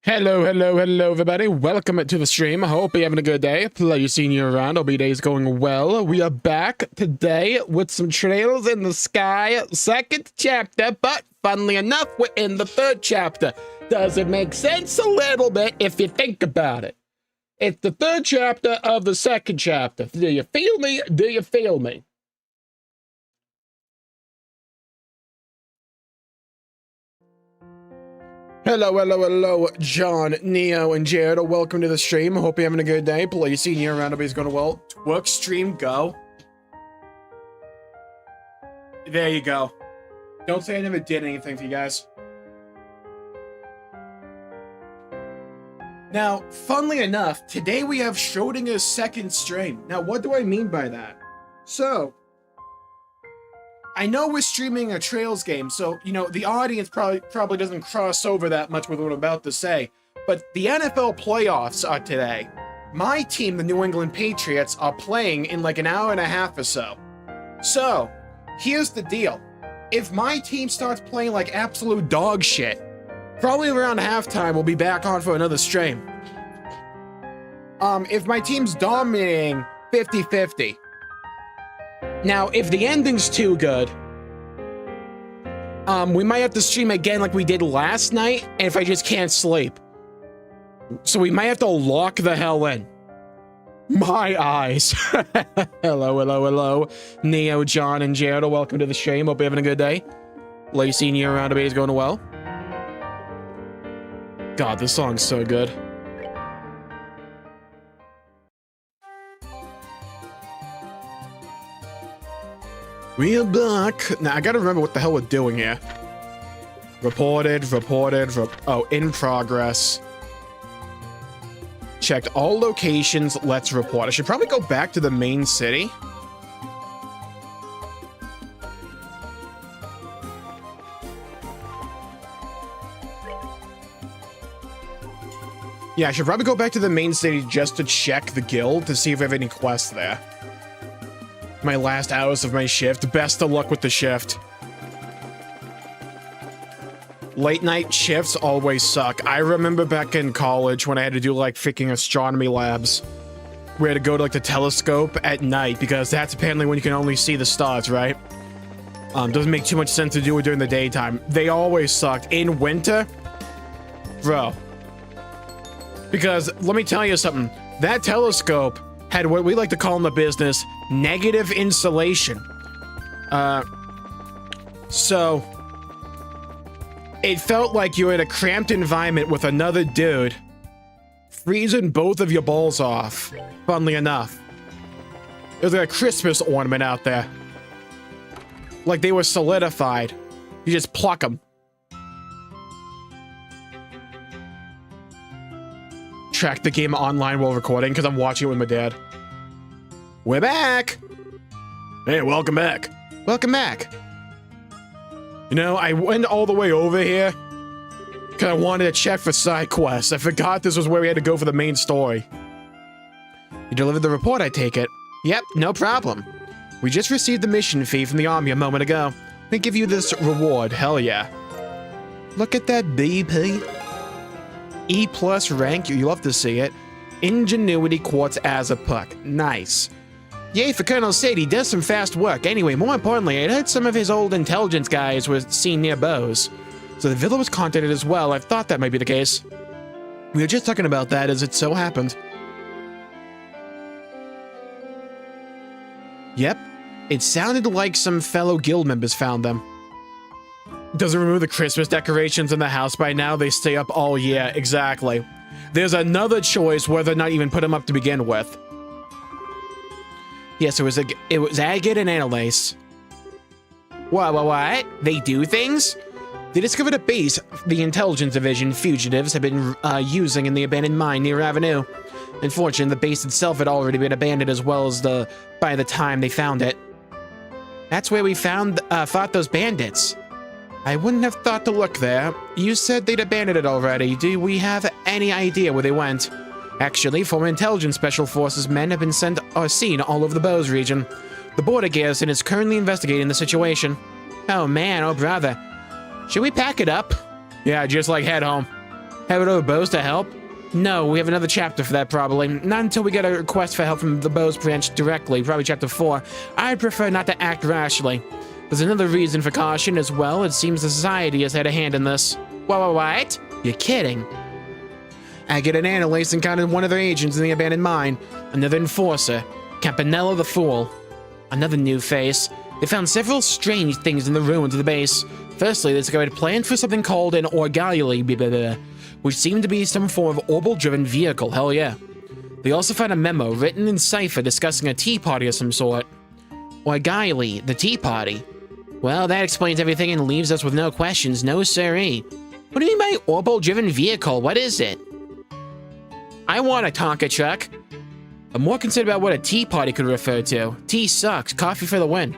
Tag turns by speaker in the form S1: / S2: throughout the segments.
S1: Hello, everybody. Welcome to the stream. I hope you're having a good day. Pleasure seeing you around. Hope your day's going well. We are back today with some trails in the sky. Second chapter, but funnily enough, we're in the third chapter. Does it make sense? A little bit if you think about it. It's the third chapter of the second chapter. Do you feel me? Do you feel me? Hello, John, Neo, and Jared. Welcome to the stream. Hope you're having a good day. Please seeing you around. Everybody's going well. Work, stream, go. There you go. Don't say I never did anything for you guys. Now, funnily enough, today we have Schrodinger's second stream. Now, what do I mean by that? So, I know we're streaming a Trails game, so, you know, the audience probably doesn't cross over that much with what I'm about to say. But the NFL playoffs are today. My team, the New England Patriots, are playing in like an hour and a half or so. So, here's the deal. If my team starts playing like absolute dog shit, probably around halftime we'll be back on for another stream. If my team's dominating 50-50, now, if the ending's too good, we might have to stream again like we did last night, and if I just can't sleep. So we might have to lock the hell in. My eyes. Hello. Neo, John, and Jared, welcome to the stream. Hope you're having a good day. Lady seeing you around, everybody's going well. God, this song's so good. We are back. Now, I gotta remember what the hell we're doing here. Reported, in progress. Checked all locations, let's report. I should probably go back to the main city. Yeah, I should probably go back to the main city just to check the guild to see if we have any quests there. My last hours of my shift. Best of luck with the shift. Late night shifts always suck. I remember back in college when I had to do like freaking astronomy labs. We had to go to like the telescope at night because that's apparently when you can only see the stars, right? Doesn't make too much sense to do it during the daytime. They always sucked. In winter, bro. Because let me tell you something. That telescope had what we like to call in the business negative insulation. So it felt like you were in a cramped environment with another dude freezing both of your balls off, funnily enough. It was like a Christmas ornament out there. Like they were solidified. You just pluck them. Track the game online while recording because I'm watching it with my dad. We're back! Hey, welcome back. Welcome back. You know, I went all the way over here because I wanted to check for side quests. I forgot this was where we had to go for the main story. You delivered the report, I take it? Yep, no problem. We just received the mission fee from the army a moment ago. They give you this reward, hell yeah. Look at that BP. E+ rank, you love to see it. Ingenuity quartz as a puck. Nice. Yay for Colonel Sadie, does some fast work. Anyway, more importantly, I heard some of his old intelligence guys were seen near Bose. So the villa was contacted as well. I thought that might be the case. We were just talking about that as it so happened. Yep, it sounded like some fellow guild members found them. Doesn't remove the Christmas decorations in the house by now, they stay up all year. Exactly. There's another choice whether or not even put them up to begin with. Yes, it was agate and analase. What? They do things? They discovered a base the intelligence division fugitives had been using in the abandoned mine near Avenue. Unfortunately, the base itself had already been abandoned as well as by the time they found it. That's where we fought those bandits. I wouldn't have thought to look there. You said they'd abandoned it already. Do we have any idea where they went? Actually, former intelligence special forces men have been sent or seen all over the Bose region. The border garrison is currently investigating the situation. Oh man, oh brother. Should we pack it up? Yeah, just like head home. Head over to Bows to help? No, we have another chapter for that probably. Not until we get a request for help from the Bows branch directly, probably chapter 4. I'd prefer not to act rashly. There's another reason for caution as well. It seems the society has had a hand in this. What? You're kidding. I get an analyst and counted one of their agents in the abandoned mine. Another enforcer. Campanella the Fool. Another new face. They found several strange things in the ruins of the base. Firstly, they discovered a plan for something called an Orgali, which seemed to be some form of orbital-driven vehicle, hell yeah. They also found a memo written in cipher discussing a tea party of some sort. Orgali, the tea party. Well, that explains everything and leaves us with no questions, no siree. What do you mean by orbital-driven vehicle? What is it? I want a Tonka truck. I'm more concerned about what a tea party could refer to. Tea sucks, coffee for the win.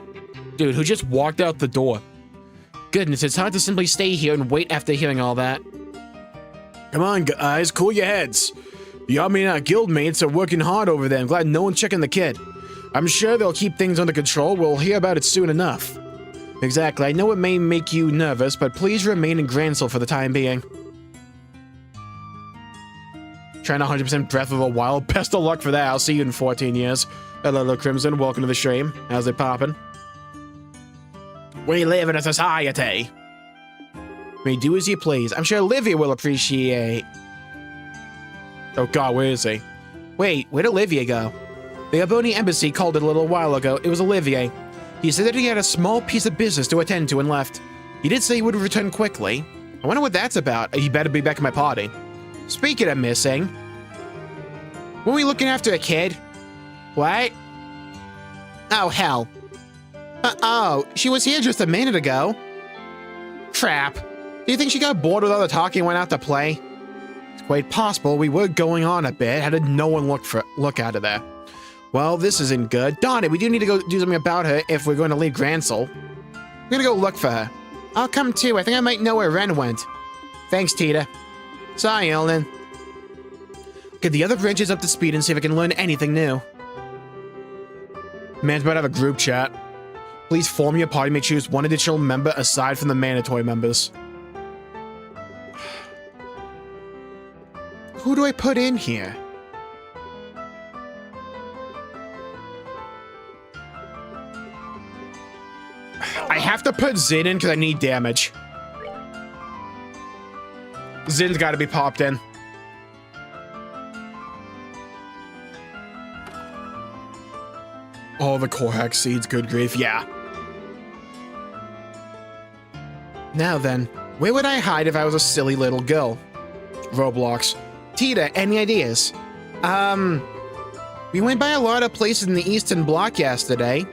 S1: Dude, who just walked out the door? Goodness, it's hard to simply stay here and wait after hearing all that. Come on, guys, cool your heads. The army and our guildmates are working hard over there. I'm glad no one's checking the kid. I'm sure they'll keep things under control. We'll hear about it soon enough. Exactly. I know it may make you nervous, but please remain in Gransel for the time being. Trying to 100% Breath of the Wild. Best of luck for that. I'll see you in 14 years. Hello, Crimson. Welcome to the stream. How's it poppin'? We live in a society. May do as you please. I'm sure Olivia will appreciate. Oh god, where is he? Wait, where'd Olivia go? The Alboni embassy called it a little while ago. It was Olivier. He said that he had a small piece of business to attend to and left. He did say he would return quickly. I wonder what that's about. He better be back at my party. Speaking of missing, were we looking after a kid? What? Oh, hell. Oh, she was here just a minute ago. Crap. Do you think she got bored with all the talking and went out to play? It's quite possible. We were going on a bit. How did no one look out of there? Well, this isn't good. Darn it, we do need to go do something about her if we're going to leave Gransel. I'm gonna go look for her. I'll come too. I think I might know where Ren went. Thanks, Tita. Sorry, Elden. Get the other branches up to speed and see if I can learn anything new. Man's about to have a group chat. Please form your party. May choose one additional member aside from the mandatory members. Who do I put in here? I have to put Zin in because I need damage. Zin's got to be popped in. Oh, the Korhak seeds, good grief, yeah. Now then, where would I hide if I was a silly little girl? Roblox. Tita, any ideas? We went by a lot of places in the Eastern Bloc yesterday.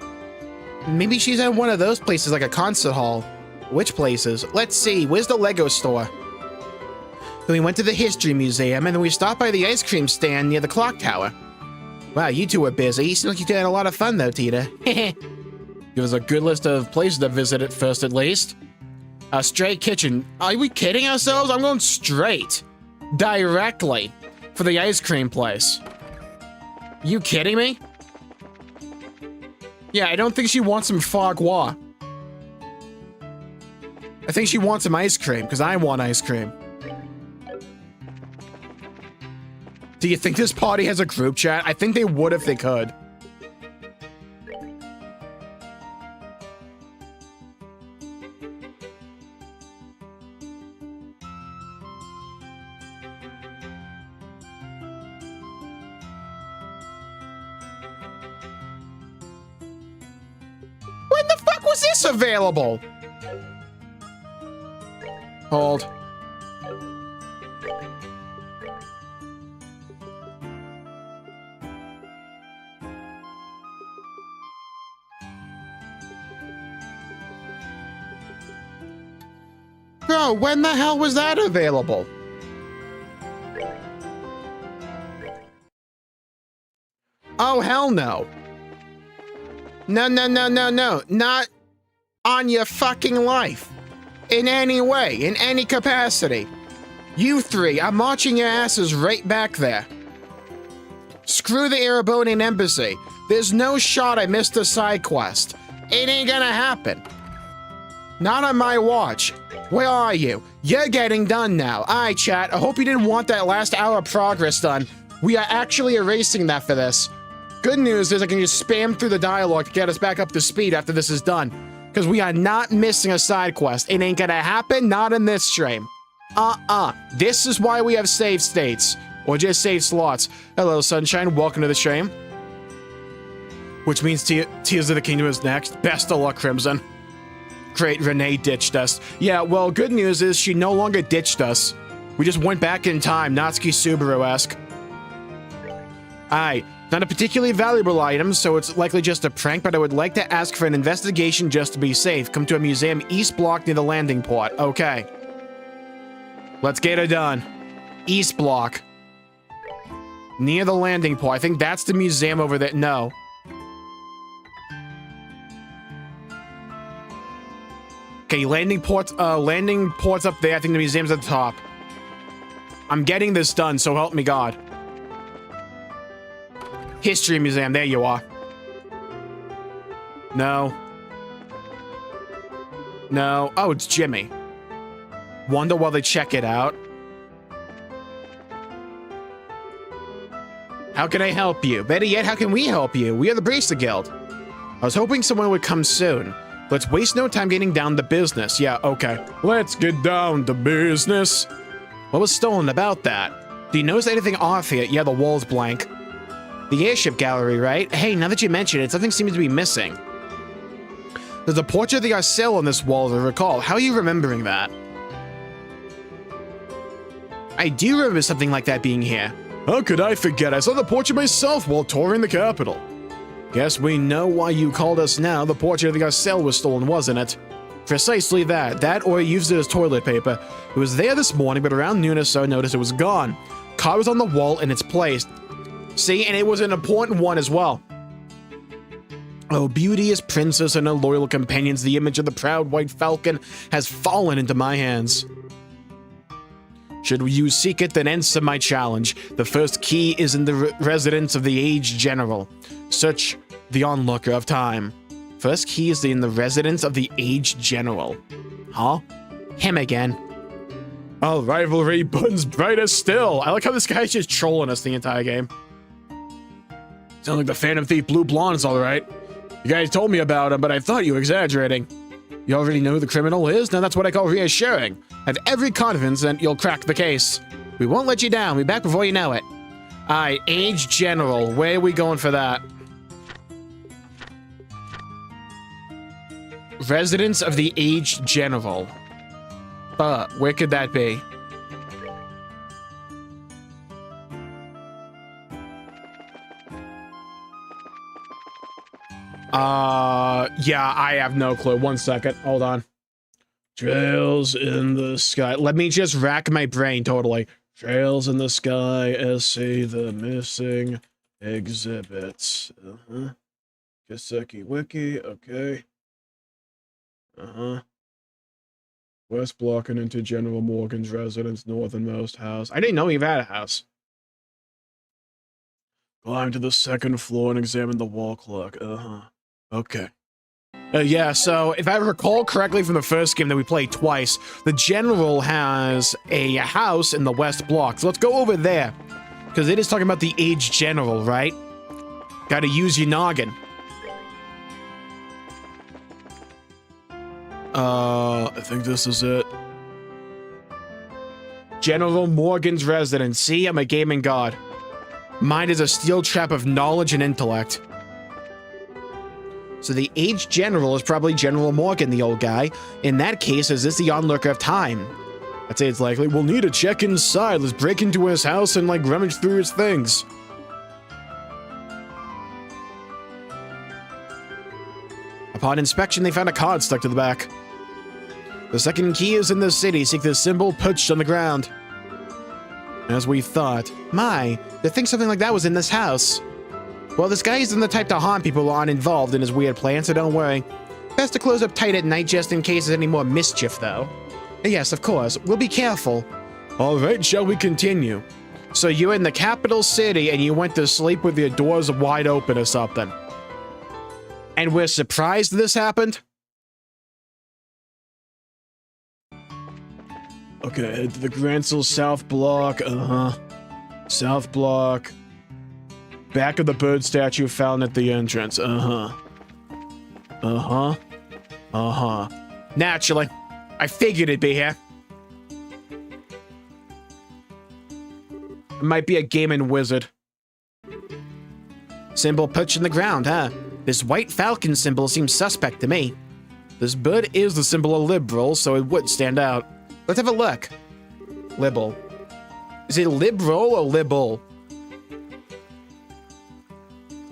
S1: Maybe she's at one of those places like a concert hall. Which places? Let's see, where's the Lego store? Then we went to the History Museum, and then we stopped by the ice cream stand near the clock tower. Wow, you two were busy. You seem like you had a lot of fun, though, Tita. Give us a good list of places to visit at first, at least. A straight kitchen. Are we kidding ourselves? I'm going straight. Directly. For the ice cream place. You kidding me? Yeah, I don't think she wants some foie gras. I think she wants some ice cream, because I want ice cream. Do you think this party has a group chat? I think they would if they could. When the fuck was this available? Hold. Bro, when the hell was that available? Oh, hell no. No. Not on your fucking life. In any way, in any capacity. You three, I'm watching your asses right back there. Screw the Erebonian embassy. There's no shot I missed a side quest. It ain't gonna happen. Not on my watch. Where are you? You're getting done now. Alright, chat. I hope you didn't want that last hour of progress done. We are actually erasing that for this. Good news is I can just spam through the dialogue to get us back up to speed after this is done. Because we are not missing a side quest. It ain't gonna happen, not in this stream. This is why we have save states. Or just save slots. Hello, Sunshine. Welcome to the stream. Which means Tears of the Kingdom is next. Best of luck, Crimson. Great, Renee ditched us. Yeah, well, good news is she no longer ditched us. We just went back in time, Natsuki Subaru-esque. Alright, not a particularly valuable item, so it's likely just a prank, but I would like to ask for an investigation just to be safe. Come to a museum east block near the landing port. Okay. Let's get it done. East block. Near the landing port. I think that's the museum over there. No. Okay, landing port's up there. I think the museum's at the top. I'm getting this done, so help me God. History Museum, there you are. No. No. Oh, it's Jimmy. Wonder while they check it out. How can I help you? Better yet, how can we help you? We are the Bracer Guild. I was hoping someone would come soon. Let's waste no time getting down to business. Yeah, okay. Let's get down to business. What was stolen about that? Do you notice anything off here? Yeah, the wall's blank. The airship gallery, right? Hey, now that you mention it, something seems to be missing. There's a portrait of the Arcel on this wall, as I recall. How are you remembering that? I do remember something like that being here. How could I forget? I saw the portrait myself while touring the capital. Guess we know why you called us now. The portrait of the Arcel was stolen, wasn't it? Precisely that. That or used it as toilet paper. It was there this morning, but around noon or so I noticed it was gone. Card was on the wall in its place. See, and it was an important one as well. Oh, beauteous princess and her loyal companions, the image of the proud white falcon has fallen into my hands. Should you seek it, then answer my challenge. The first key is in the residence of the aged general. Search the onlooker of time. First key is in the residence of the aged general. Huh? Him again. Our rivalry burns brighter still. I like how this guy's just trolling us the entire game. Sound like the Phantom Thief Blue Blonde's alright. You guys told me about him, but I thought you were exaggerating. You already know who the criminal is? Now that's what I call reassuring. I have every confidence that you'll crack the case. We won't let you down. We'll be back before you know it. Alright, Aged General. Where are we going for that? Residence of the Aged General. Where could that be? Yeah, I have no clue. 1 second. Hold on. Trails in the sky. Let me just rack my brain totally. Trails in the sky, SC the missing exhibits. Kiseki Wiki, okay. West block and into General Morgan's residence, northernmost house. I didn't know he had a house. Climb to the second floor and examine the wall clock. Okay. Yeah, so if I recall correctly from the first game that we played twice, the general has a house in the west block. So let's go over there. Because it is talking about the aged general, right? Gotta use your noggin. I think this is it. General Morgan's residence. See, I'm a gaming god. Mine is a steel trap of knowledge and intellect. So the aged general is probably General Morgan, the old guy. In that case, is this the onlooker of time? I'd say it's likely. We'll need to check inside. Let's break into his house and, like, rummage through his things. Upon inspection, they found a card stuck to the back. The second key is in the city. Seek the symbol perched on the ground. As we thought. My, to think something like that was in this house. Well, this guy isn't the type to harm people who aren't involved in his weird plan, so don't worry. Best to close up tight at night just in case there's any more mischief, though. Yes, of course. We'll be careful. Alright, shall we continue? So you're in the capital city and you went to sleep with your doors wide open or something. And we're surprised this happened? Okay, head to the Gransil South Block. South Block. Back of the bird statue found at the entrance. Naturally. I figured it'd be here. It might be a gaming wizard. Symbol perched in the ground, huh? This white falcon symbol seems suspect to me. This bird is the symbol of liberal, so it would stand out. Let's have a look. Libel. Is it liberal or libel?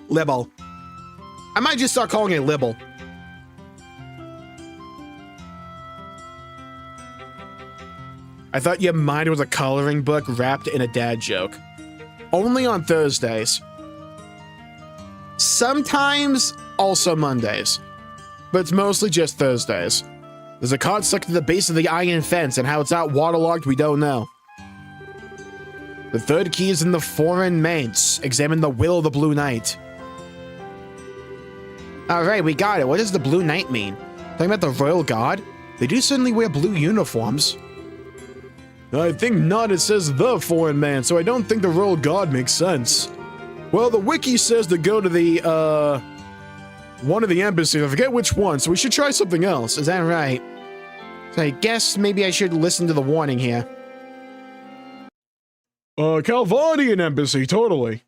S1: Libel. I might just start calling it libel. I thought your mind was a coloring book wrapped in a dad joke. Only on Thursdays. Sometimes also Mondays. But it's mostly just Thursdays. There's a card stuck to the base of the iron fence, and how it's not waterlogged we don't know. The third key is in the foreign manse. Examine the will of the Blue Knight. Alright, we got it. What does the Blue Knight mean? Talking about the Royal Guard? They do certainly wear blue uniforms. I think not, it says the foreign man, so I don't think the Royal Guard makes sense. Well, the wiki says to go to the, one of the embassies. I forget which one, so we should try something else. Is that right? So I guess maybe I should listen to the warning here. Calvanian embassy, totally.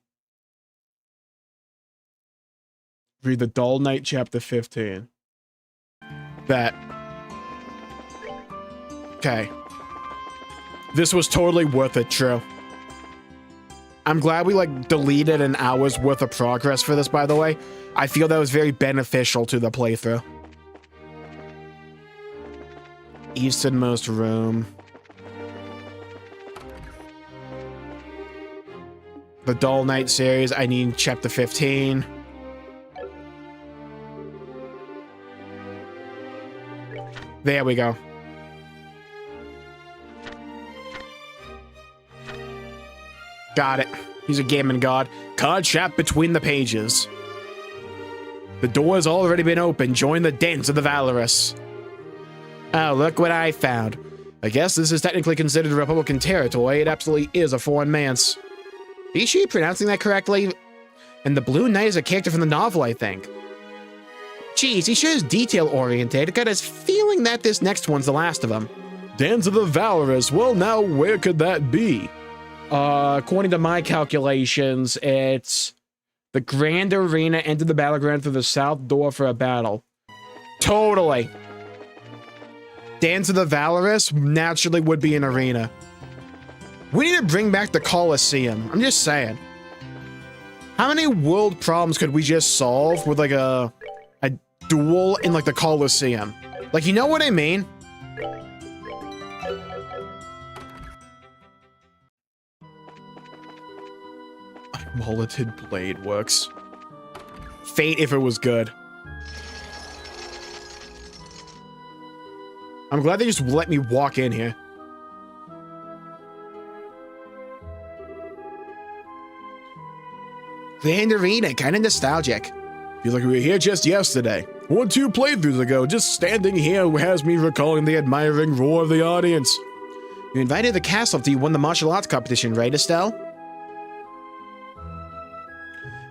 S1: Read the Dull Knight, chapter 15. That. Okay. This was totally worth it, true. I'm glad we, like, deleted an hour's worth of progress for this, by the way. I feel that was very beneficial to the playthrough. Easternmost room. The Dull Knight series, I need chapter 15. There we go. Got it. He's a gaming god. Card shop between the pages. The door has already been opened. Join the dance of the valorous. Oh, look what I found. I guess this is technically considered Republican territory. It absolutely is a foreign manse. Is she pronouncing that correctly? And the Blue Knight is a character from the novel, I think. Geez, he sure is detail-oriented. Got this feeling that this next one's the last of them. Dance of the Valorous. Well, now, where could that be? According to my calculations, it's the Grand Arena entered the battleground through the south door for a battle. Totally. Dance of the Valorous naturally would be an arena. We need to bring back the Colosseum. I'm just saying. How many world problems could we just solve with like a duel in like the Colosseum? Like, you know what I mean? Mulleted blade works. Fate if it was good. I'm glad they just let me walk in here. Grand Arena, kind of nostalgic. Feels like we were here just yesterday. 1 or 2 playthroughs ago. Just standing here has me recalling the admiring roar of the audience. You invited the cast after you won the martial arts competition, right, Estelle?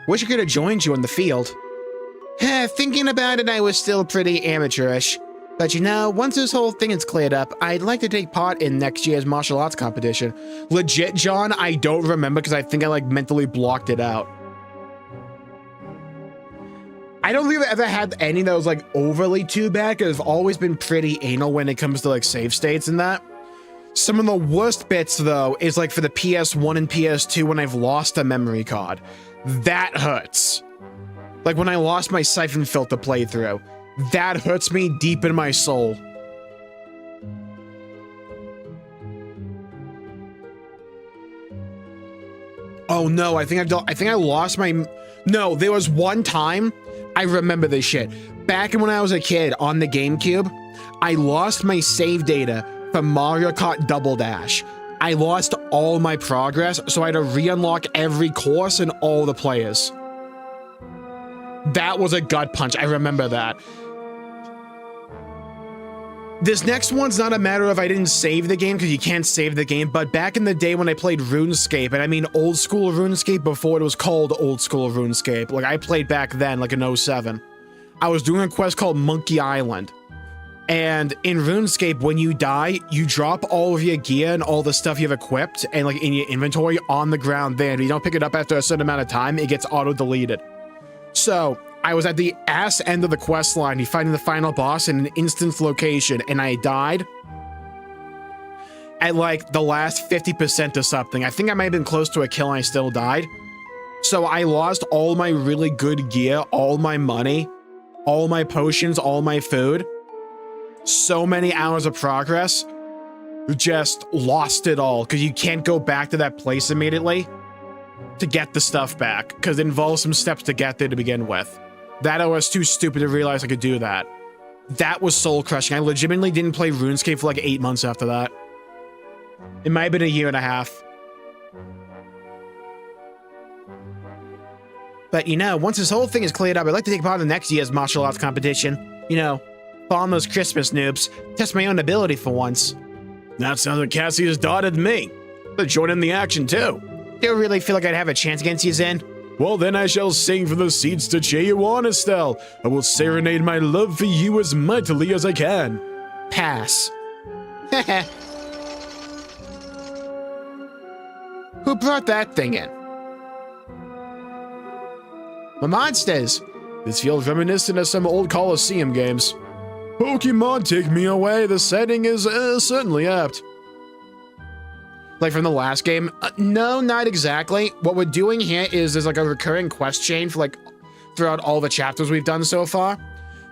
S1: Wish I could have joined you on the field. Thinking about it, I was still pretty amateurish. But you know, once this whole thing is cleared up, I'd like to take part in next year's martial arts competition. Legit, John, I don't remember because I think I like mentally blocked it out. I don't think I've ever had any that was like overly too bad because I've always been pretty anal when it comes to like save states and that. Some of the worst bits though is like for the PS1 and PS2 when I've lost a memory card. That hurts. Like when I lost my Siphon Filter playthrough. That hurts me deep in my soul. Oh no, I think I lost my... No, there was one time, I remember this shit. Back when I was a kid on the GameCube, I lost my save data for Mario Kart Double Dash. I lost all my progress, so I had to re-unlock every course and all the players. That was a gut punch, I remember that. This next one's not a matter of I didn't save the game, because you can't save the game, but back in the day when I played RuneScape, and I mean old school RuneScape before it was called old school RuneScape, like I played back then, like in 07, I was doing a quest called Monkey Island. And in RuneScape, when you die, you drop all of your gear and all the stuff you've equipped and like in your inventory on the ground there. And if you don't pick it up after a certain amount of time, it gets auto-deleted. So I was at the ass end of the quest line, you fighting the final boss in an instance location, and I died at like the last 50% or something. I think I might have been close to a kill and I still died. So I lost all my really good gear, all my money, all my potions, all my food. So many hours of progress, just lost it all because you can't go back to that place immediately to get the stuff back because it involves some steps to get there to begin with. That I was too stupid to realize I could do that. That was soul crushing. I legitimately didn't play RuneScape for like 8 months after that. It might have been a year and a half. But you know, once this whole thing is cleared up, I'd like to take part in next year's martial arts competition. You know, farm those Christmas noobs, test my own ability for once. That sounds like Cassie's dotted me. But join in the action too. Do you really feel like I'd have a chance against you, Zen? Well, then I shall sing for the seeds to cheer you on, Estelle. I will serenade my love for you as mightily as I can. Pass. Who brought that thing in? My monsters. This feels reminiscent of some old Coliseum games. Pokemon, take me away. The setting is certainly apt. Like from the last game? No, not exactly. What we're doing here is there's like a recurring quest chain for like throughout all the chapters we've done so far,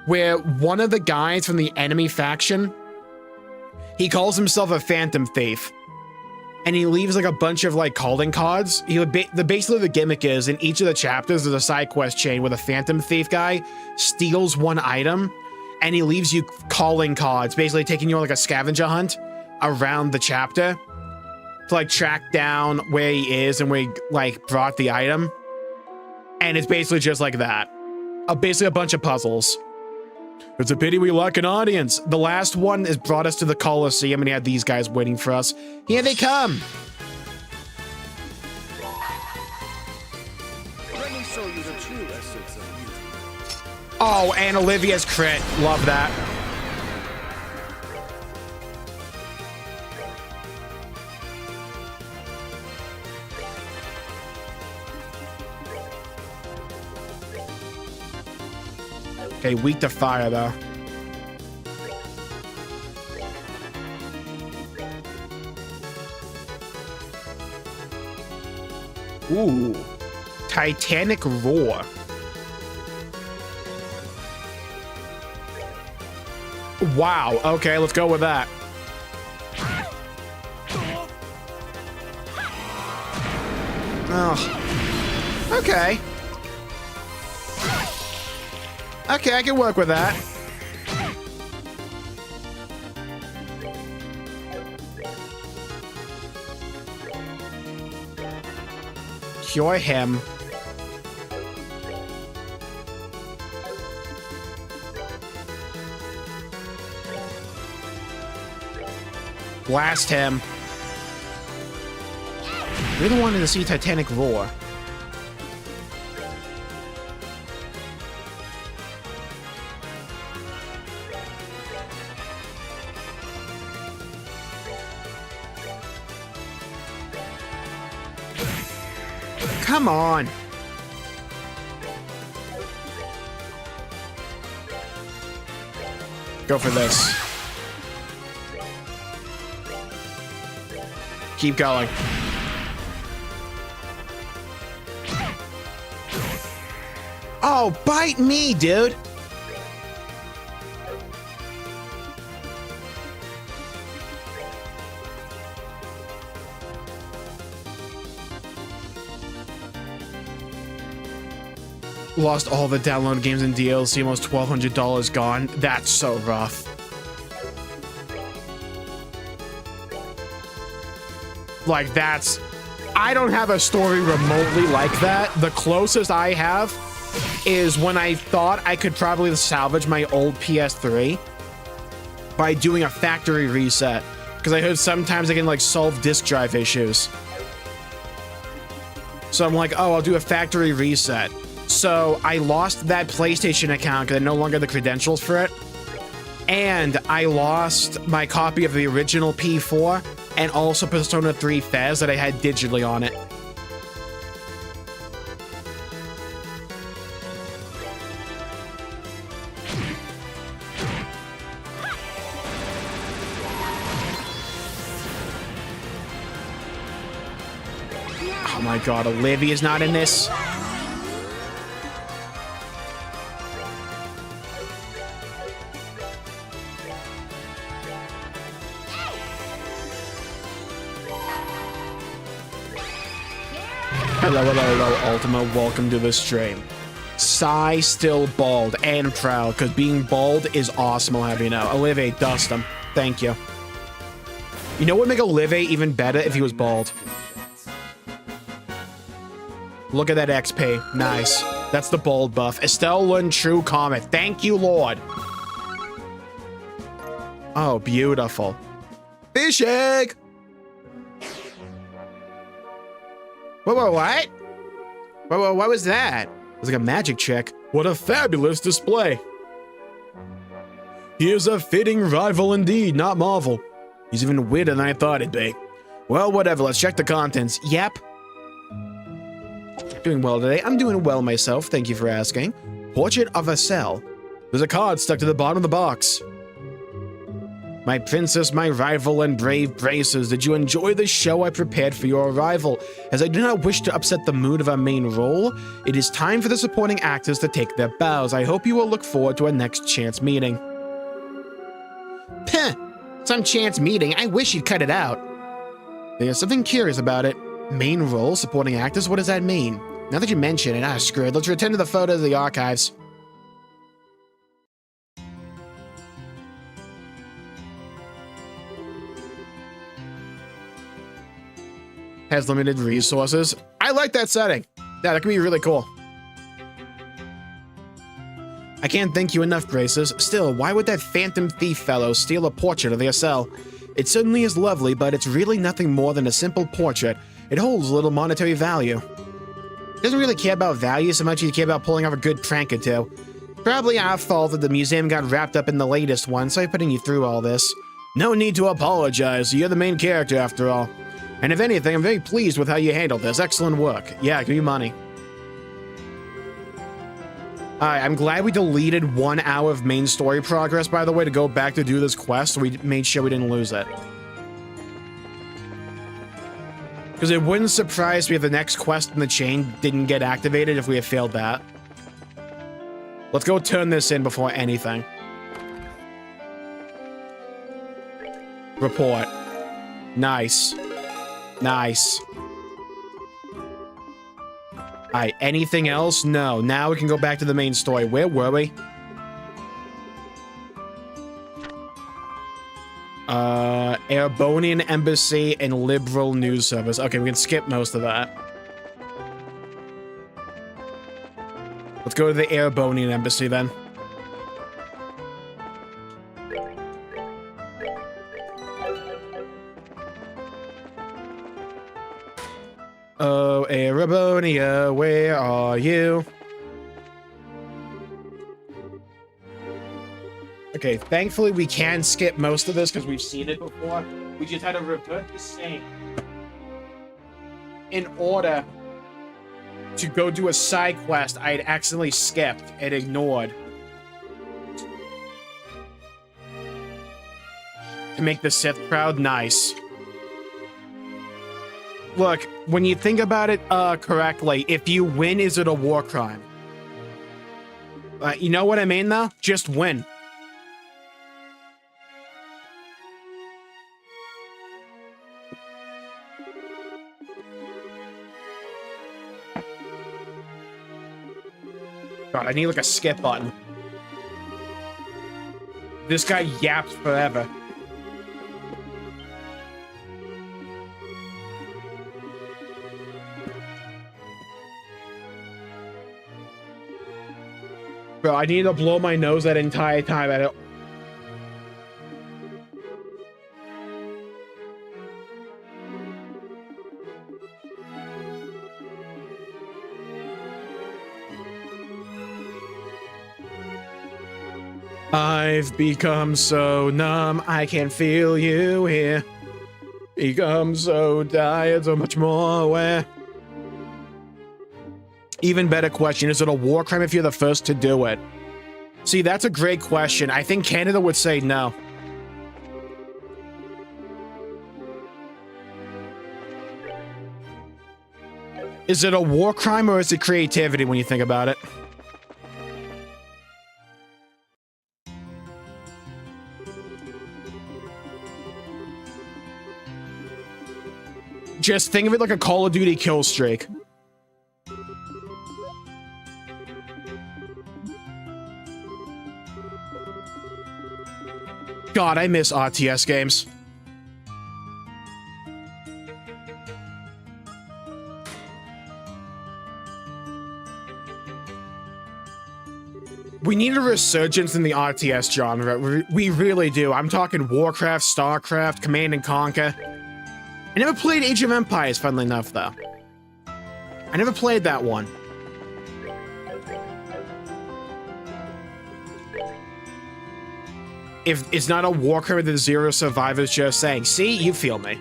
S1: where one of the guys from the enemy faction, he calls himself a phantom thief, and he leaves like a bunch of like calling cards. He would basically the gimmick is in each of the chapters there's a side quest chain where the phantom thief guy steals one item, and he leaves you calling cards, basically taking you on like a scavenger hunt around the chapter to like track down where he is and where he like brought the item. And it's basically just like that. Basically a bunch of puzzles. It's a pity we lack an audience. The last one has brought us to the Coliseum and he had these guys waiting for us. Here they come.
S2: Let me show you the true essence of beauty.
S1: Oh, and Olivia's crit. Love that. Okay, weak to fire though. Ooh. Titanic Roar. Wow. Okay, let's go with that. Oh. Okay. Okay, I can work with that. Cure him. Blast him. Really wanted to see Titanic Roar. Come on. Go for this. Keep going. Oh, bite me, dude. Lost all the download games and DLC, almost $1,200 gone. That's so rough. Like, that's... I don't have a story remotely like that. The closest I have is when I thought I could probably salvage my old PS3. by doing a factory reset. Because I heard sometimes I can like solve disk drive issues. So I'm like, oh, I'll do a factory reset. So I lost that PlayStation account because I no longer had the credentials for it. And I lost my copy of the original P4 and also Persona 3 Fez that I had digitally on it. Oh my god, Olivia's not in this. Hello, Ultima. Welcome to the stream. Sai still bald and proud, because being bald is awesome, I'll have you know. Olivia, dust him. Thank you. You know what would make Olivia even better if he was bald? Look at that XP. Nice. That's the bald buff. Estelle learned True Comet. Thank you, Lord. Oh, beautiful. Fish egg! Whoa, what? Whoa, what was that? It was like a magic trick. What a fabulous display. He is a fitting rival indeed, not Marvel. He's even weirder than I thought it'd be. Well, whatever, let's check the contents. Yep. Doing well today. I'm doing well myself, thank you for asking. Portrait of a cell. There's a card stuck to the bottom of the box. My princess, my rival, and brave bracers, did you enjoy the show I prepared for your arrival? As I do not wish to upset the mood of our main role, it is time for the supporting actors to take their bows. I hope you will look forward to our next chance meeting. Peh! Some chance meeting, I wish you'd cut it out. There's something curious about it. Main role, supporting actors, what does that mean? Now that you mention it, screw it. Let's return to the photos of the archives. Has limited resources. I like that setting. Yeah, that could be really cool. I can't thank you enough, Graces. Still, why would that phantom thief fellow steal a portrait of the cell? It certainly is lovely, but it's really nothing more than a simple portrait. It holds little monetary value. He doesn't really care about value so much as he cares about pulling off a good prank or two. Probably our fault that the museum got wrapped up in the latest one, so I'm putting you through all this. No need to apologize. You're the main character after all. And if anything, I'm very pleased with how you handled this. Excellent work. Yeah, give you money. Alright, I'm glad we deleted 1 hour of main story progress, by the way, to go back to do this quest, so we made sure we didn't lose it. Because it wouldn't surprise me if the next quest in the chain didn't get activated if we had failed that. Let's go turn this in before anything. Report. Nice. Nice. Alright, anything else? No. Now we can go back to the main story. Where were we? Erebonian Embassy and Liberal News Service. Okay, we can skip most of that. Let's go to the Erebonian Embassy then. Oh, Erebonia, where are you? Okay, thankfully we can skip most of this because we've seen it before. We just had to revert the same in order to go do a side quest I had accidentally skipped and ignored. To make the Sith proud, nice. Look, when you think about it correctly, if you win, is it a war crime? You know what I mean, though? Just win. God, I need like a skip button. This guy yaps forever. Bro, I need to blow my nose that entire time at it. I've become so numb, I can't feel you here. Become so tired, so much more aware. Even better question, is it a war crime if you're the first to do it? See, that's a great question. I think Canada would say no. Is it a war crime or is it creativity when you think about it? Just think of it like a Call of Duty kill streak. God, I miss RTS games. We need a resurgence in the RTS genre. We really do. I'm talking Warcraft, StarCraft, Command and Conquer. I never played Age of Empires, funnily enough, though. I never played that one. If it's not a war crime with the zero survivors just saying, see, you feel me.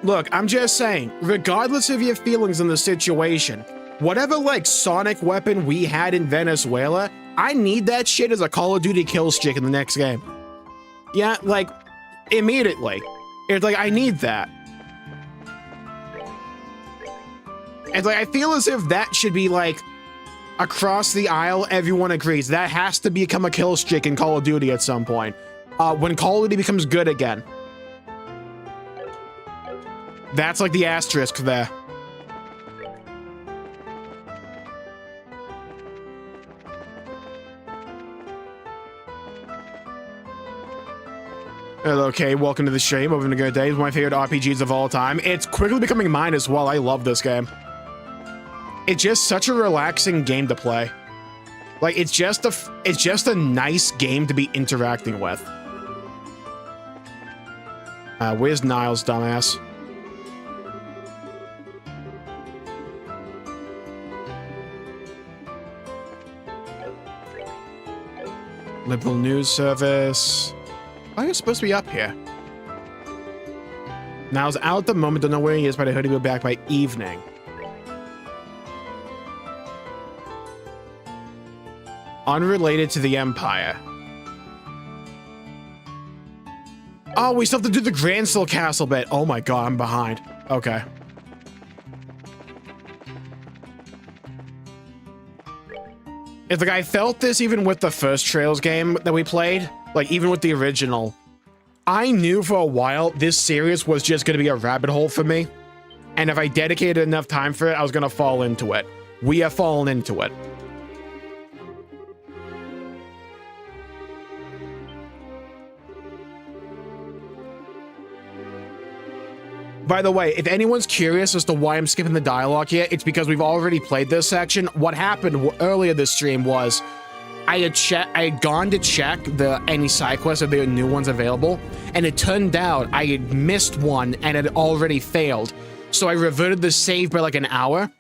S1: Look, I'm just saying, regardless of your feelings in the situation, whatever, like, sonic weapon we had in Venezuela, I need that shit as a Call of Duty kill streak in the next game. Yeah, like, immediately. It's like, I need that. It's like, I feel as if that should be, like, across the aisle, everyone agrees. That has to become a kill streak in Call of Duty at some point. When Call of Duty becomes good again. That's like the asterisk there. Hello, okay, welcome to the stream. Hoping a good day. It's one of my favorite RPGs of all time. It's quickly becoming mine as well. I love this game. It's just such a relaxing game to play. Like, it's just a nice game to be interacting with. Where's Niles, dumbass? Liberal News Service. Oh, you're supposed to be up here. Niles out at the moment, don't know where he is, but I heard he'll be back by evening. Unrelated to the Empire. Oh, we still have to do the Grandsell Castle bit. Oh my god, I'm behind. Okay. It's like, I felt this even with the first Trails game that we played. Like, even with the original. I knew for a while this series was just going to be a rabbit hole for me. And if I dedicated enough time for it, I was going to fall into it. We have fallen into it. By the way, if anyone's curious as to why I'm skipping the dialogue here, it's because we've already played this section. What happened earlier this stream was I had gone to check any side quests if there were new ones available, and it turned out I had missed one and it had already failed. So I reverted the save by like an hour,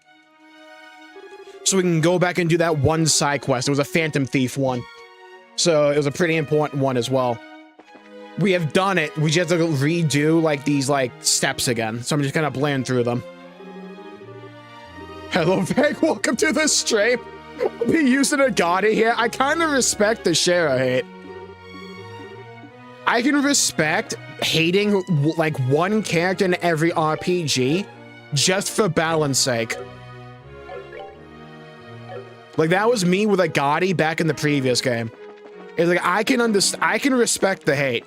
S1: so we can go back and do that one side quest. It was a Phantom Thief one, so it was a pretty important one as well. We have done it. We just have to redo like these like steps again. So I'm just kind of playing through them. Hello, Veg. Welcome to the stream. I'll be using a Gotti here. I kind of respect the share I hate. I can respect hating like one character in every RPG just for balance sake. Like that was me with a Gotti back in the previous game. It's like I can respect the hate.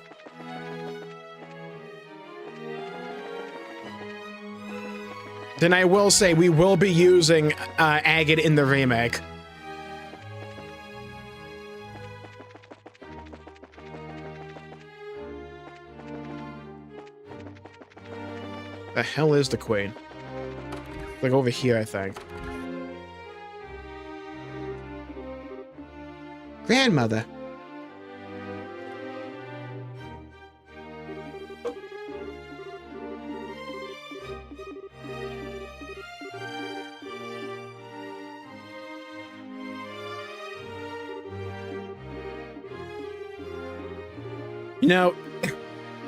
S1: Then I will say we will be using Agate in the remake. The hell is the queen? Like over here, I think. Grandmother. You know,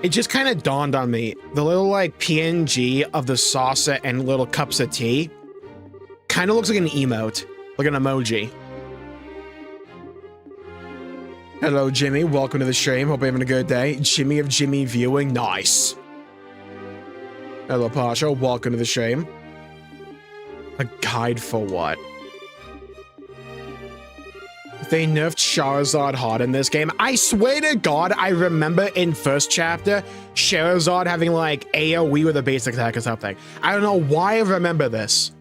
S1: it just kind of dawned on me. The little like PNG of the saucer and little cups of tea kind of looks like an emote, like an emoji. Hello, Jimmy. Welcome to the stream. Hope you're having a good day. Jimmy of Jimmy viewing. Nice. Hello, Pasha. Welcome to the stream. A guide for what? They nerfed Charizard hard in this game. I swear to God, I remember in first chapter, Charizard having like AoE with a basic attack or something. I don't know why I remember this,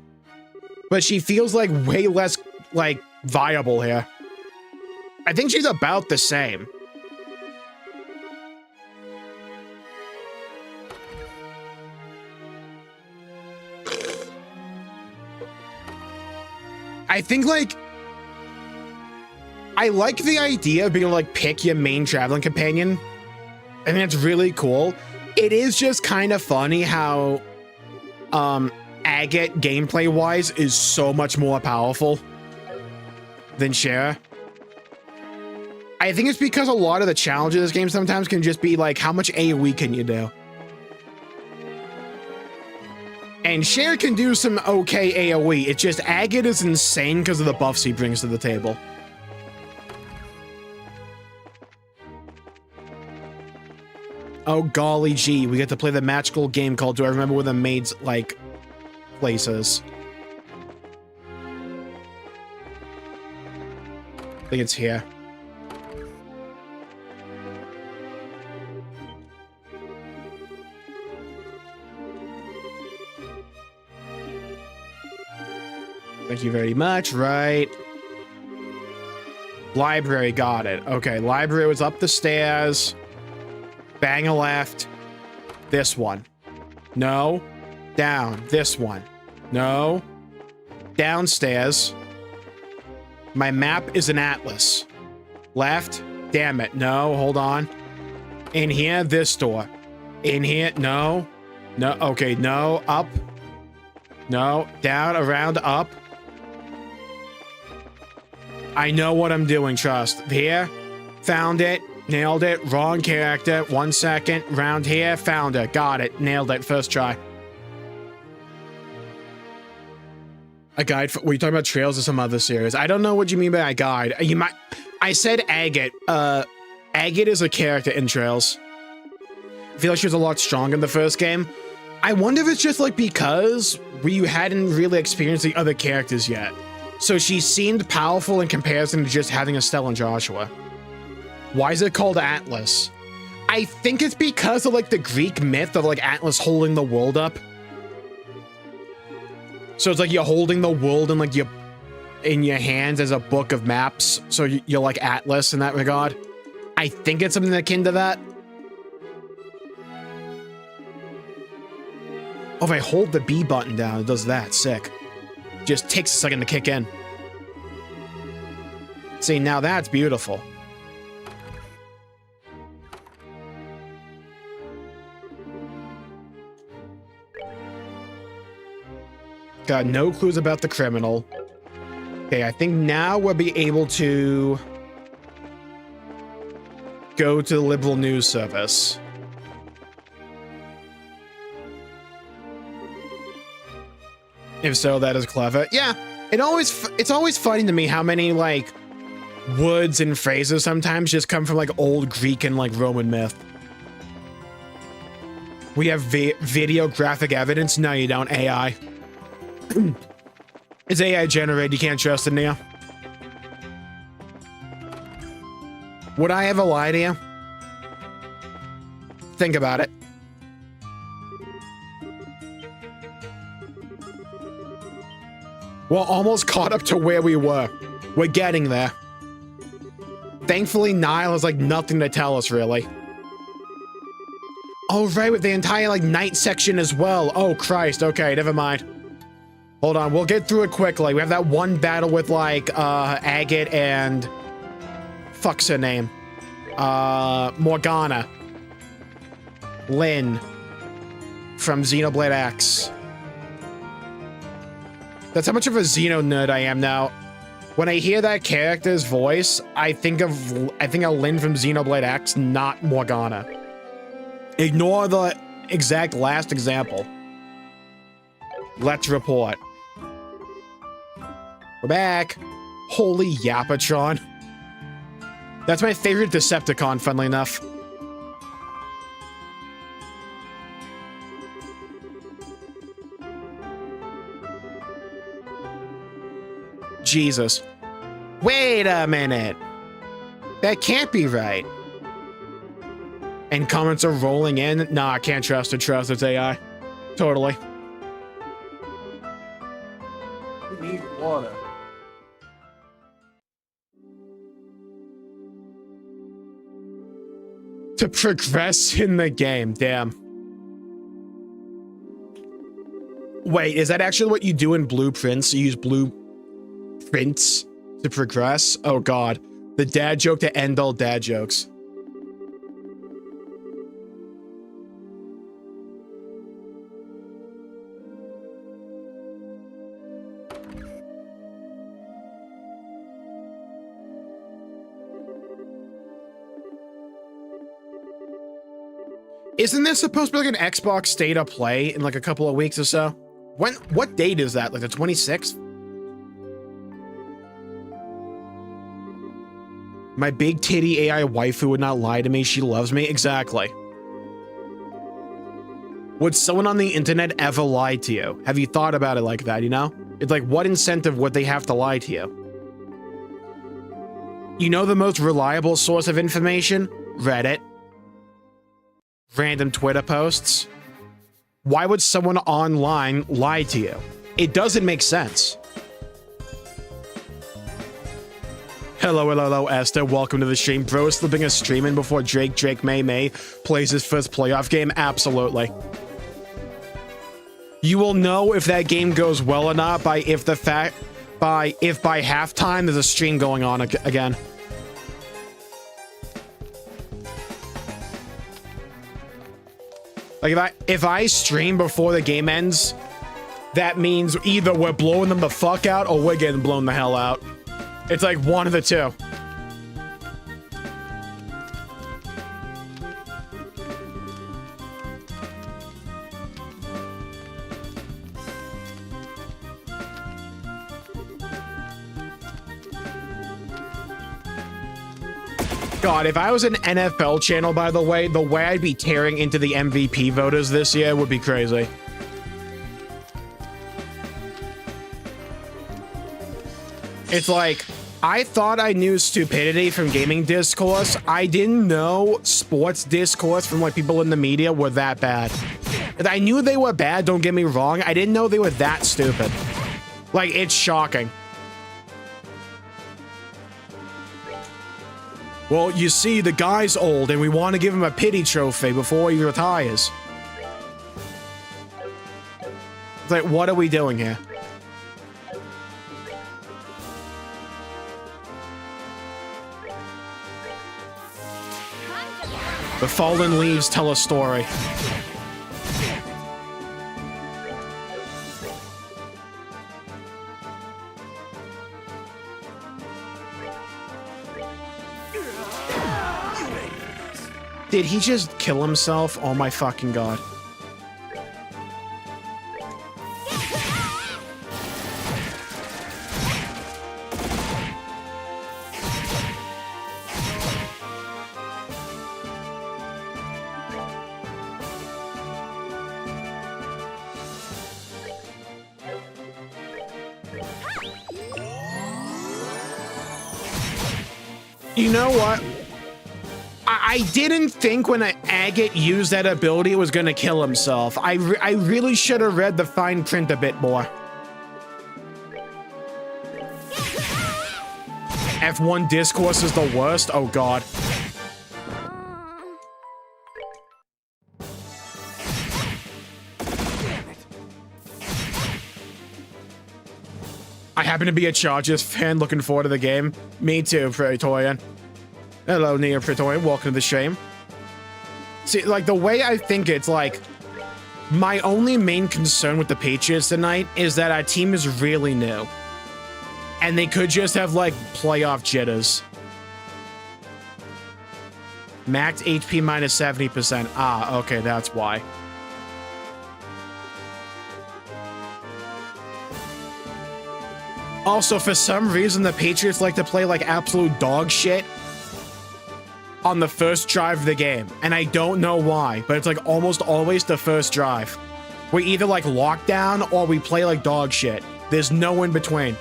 S1: but she feels like way less like viable here. I think she's about the same. I think like I like the idea of being able to like pick your main traveling companion. I think that's really cool. It is just kind of funny how Agate gameplay wise is so much more powerful than Shara. I think it's because a lot of the challenges in this game sometimes can just be like, how much AoE can you do? And Shara can do some okay AoE. It's just Agate is insane because of the buffs he brings to the table. Oh, golly gee, we get to play the magical game called Do I Remember Where the Maid's, like, places? I think it's here. Thank you very much, right? Library, got it. Okay, library was up the stairs. Bang a left. This one. No. Down. This one. No. Downstairs. My map is an atlas. Left. Damn it. No, hold on. In here, this door. In here, no. No, okay, no. Up. No. Down, around, up. I know what I'm doing, trust. Here. Found it. Nailed it. Wrong character. 1 second. Round here. Found it. Got it. Nailed it. First try. A guide for... Were you talking about Trails or some other series? I don't know what you mean by a guide. You might... I said Agate. Agate is a character in Trails. I feel like she was a lot stronger in the first game. I wonder if it's just like because we hadn't really experienced the other characters yet. So she seemed powerful in comparison to just having Estelle and Joshua. Why is it called Atlas? I think it's because of like the Greek myth of like Atlas holding the world up. So it's like you're holding the world in like in your hands as a book of maps. So you're like Atlas in that regard. I think it's something akin to that. Oh, if I hold the B button down, it does that. Sick. Just takes a second to kick in. See, now that's beautiful. Got no clues about the criminal. Okay, I think now we'll be able to go to the Liberal News Service. If so, that is clever. Yeah, it's always funny to me how many like words and phrases sometimes just come from like old Greek and like Roman myth. We have video graphic evidence. No, you don't. AI. It's AI generated. You can't trust it, Nia. Would I ever lie to you? Think about it. We're almost caught up to where we were. We're getting there. Thankfully, Nile has like nothing to tell us, really. Oh, right, with the entire like night section as well. Oh, Christ. Okay, never mind. Hold on, we'll get through it quickly. We have that one battle with like Agate and fuck's her name? Morgana. Lynn from Xenoblade X. That's how much of a Xeno nerd I am now. When I hear that character's voice, I think of Lynn from Xenoblade X, not Morgana. Ignore the exact last example. Let's report. We're back. Holy Yapatron. That's my favorite Decepticon, funnily enough. Jesus. Wait a minute. That can't be right. And comments are rolling in. Nah, I can't trust it. Trust it's AI. Totally.
S2: We need water.
S1: To progress in the game. Damn. Wait, is that actually what you do in Blueprints? You use Blueprints to progress? Oh god. The dad joke to end all dad jokes. Isn't this supposed to be like an Xbox State of Play in like a couple of weeks or so? What date is that? Like the 26th? My big titty AI waifu would not lie to me. She loves me. Exactly. Would someone on the internet ever lie to you? Have you thought about it like that, you know? It's like, what incentive would they have to lie to you? You know the most reliable source of information? Reddit. Random Twitter posts. Why would someone online lie to you? It doesn't make sense. Hello, Esther. Welcome to the stream. Bro is slipping a stream in before Drake May plays his first playoff game. Absolutely. You will know if that game goes well or not by if by halftime there's a stream going on again. Like if I stream before the game ends, that means either we're blowing them the fuck out or we're getting blown the hell out. It's like one of the two. God, if I was an NFL channel, by the way I'd be tearing into the MVP voters this year would be crazy. It's like, I thought I knew stupidity from gaming discourse. I didn't know sports discourse from like people in the media were that bad. I knew they were bad, don't get me wrong. I didn't know they were that stupid. Like, it's shocking. Well, you see, the guy's old and we want to give him a pity trophy before he retires. It's like, what are we doing here? The fallen leaves tell a story. Did he just kill himself? Oh my fucking god. You know what? I didn't think when Agate used that ability it was gonna kill himself. I really should have read the fine print a bit more. F1 discourse is the worst? Oh god. I happen to be a Chargers fan looking forward to the game. Me too, Praetorian. Hello, Neo Praetorian. Welcome to the stream. See, like, the way I think it's like, my only main concern with the Patriots tonight is that our team is really new. And they could just have, like, playoff jitters. Max HP minus 70%. Ah, okay, that's why. Also, for some reason, the Patriots like to play like absolute dog shit on the first drive of the game. And I don't know why, but it's like almost always the first drive. We either like lockdown or we play like dog shit. There's no in between.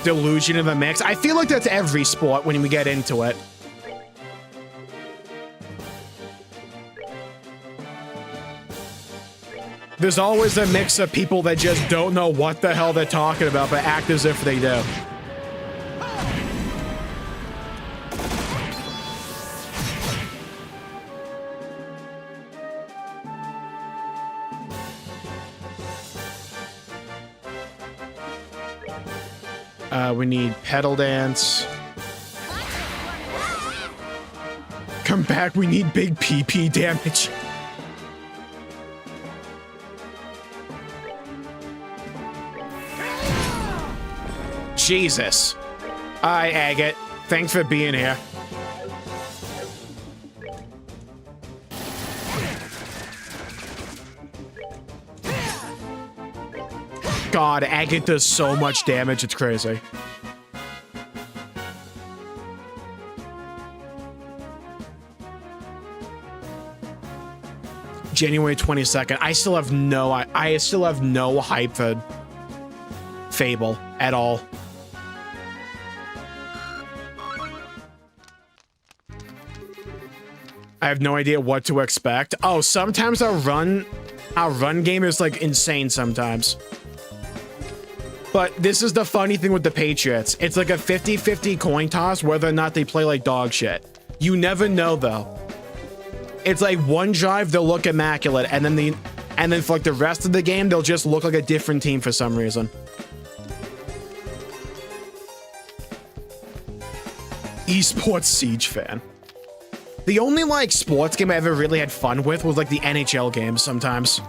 S1: Delusion in the mix. I feel like that's every sport when we get into it. There's always a mix of people that just don't know what the hell they're talking about, but act as if they do. We need pedal dance. Come back, we need big PP damage. Jesus. Hi, Agate. Thanks for being here. God, Agate does so much damage, it's crazy. January 22nd. I still have no hype for Fable at all. I have no idea what to expect. Oh, sometimes our run game is like insane sometimes. But this is the funny thing with the Patriots. It's like a 50-50 coin toss whether or not they play like dog shit. You never know though. It's like one drive they'll look immaculate, and then for like the rest of the game they'll just look like a different team for some reason. Esports Siege fan. The only like sports game I ever really had fun with was like the NHL games sometimes.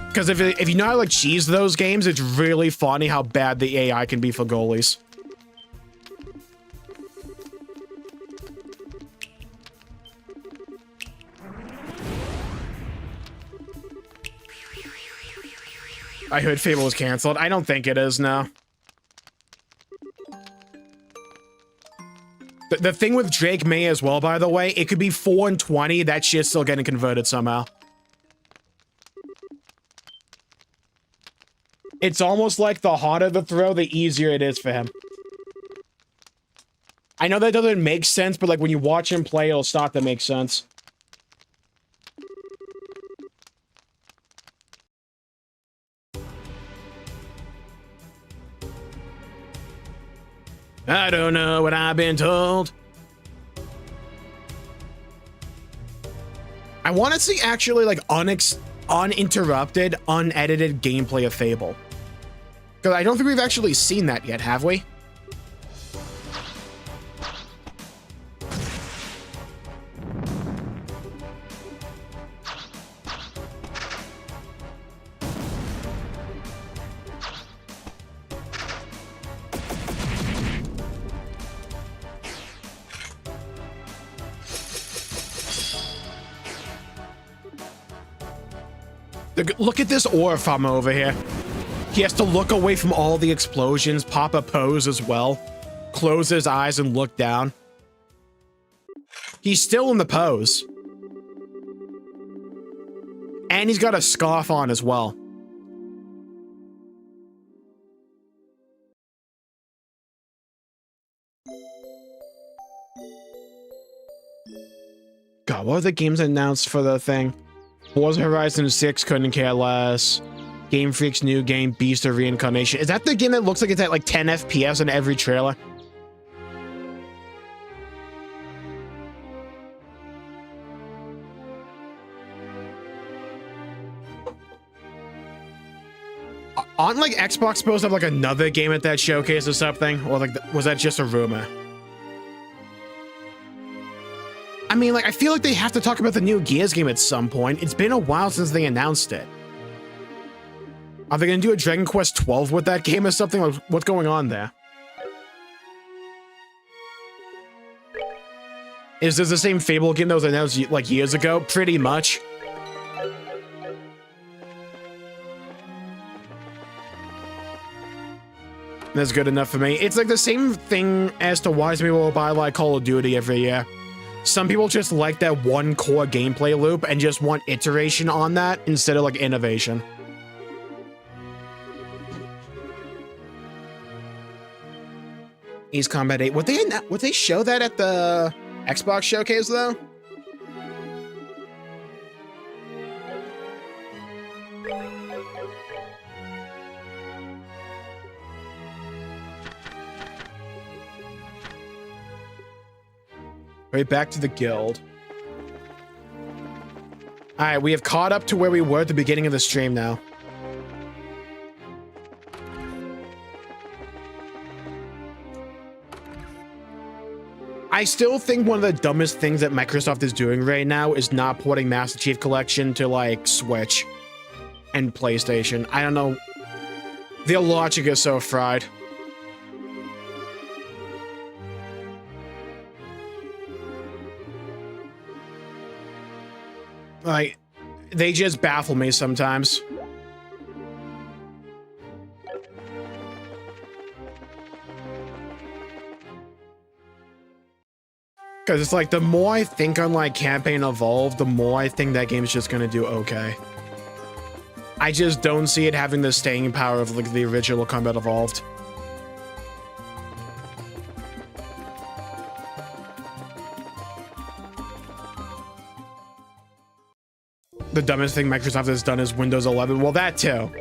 S1: Because if you know how to like cheese those games, it's really funny how bad the AI can be for goalies. I heard Fable was canceled. I don't think it is, no. The thing with Drake May as well, by the way, it could be 4 and 20. That shit's still getting converted somehow. It's almost like the harder the throw, the easier it is for him. I know that doesn't make sense, but like when you watch him play, it'll start to make sense. I don't know what I've been told. I want to see actually like uninterrupted, unedited gameplay of Fable. Because I don't think we've actually seen that yet, have we? Look at this ore farm over here. He has to look away from all the explosions, pop a pose as well, close his eyes and look down. He's still in the pose. And he's got a scarf on as well. God, what are the games announced for the thing? Forza Horizon 6, couldn't care less. Game Freak's new game, Beast of Reincarnation. Is that the game that looks like it's at like 10 FPS in every trailer? Aren't like Xbox supposed to have like another game at that showcase or something? Or like, was that just a rumor? I mean, like, I feel like they have to talk about the new Gears game at some point. It's been a while since they announced it. Are they gonna do a Dragon Quest 12 with that game or something? Like, what's going on there? Is this the same Fable game that was announced like years ago? Pretty much. That's good enough for me. It's like the same thing as to why some people will buy like Call of Duty every year. Some people just like that one core gameplay loop and just want iteration on that instead of like innovation. Ace Combat 8. Would they show that at the Xbox showcase though? Right back to the guild. All right, we have caught up to where we were at the beginning of the stream now. I still think one of the dumbest things that Microsoft is doing right now is not porting Master Chief Collection to like Switch and PlayStation. I don't know. Their logic is so fried. Like, they just baffle me sometimes. Because it's like, the more I think on like Campaign Evolved, the more I think that game's just gonna do okay. I just don't see it having the staying power of like the original Combat Evolved. The dumbest thing Microsoft has done is Windows 11. Well, that too.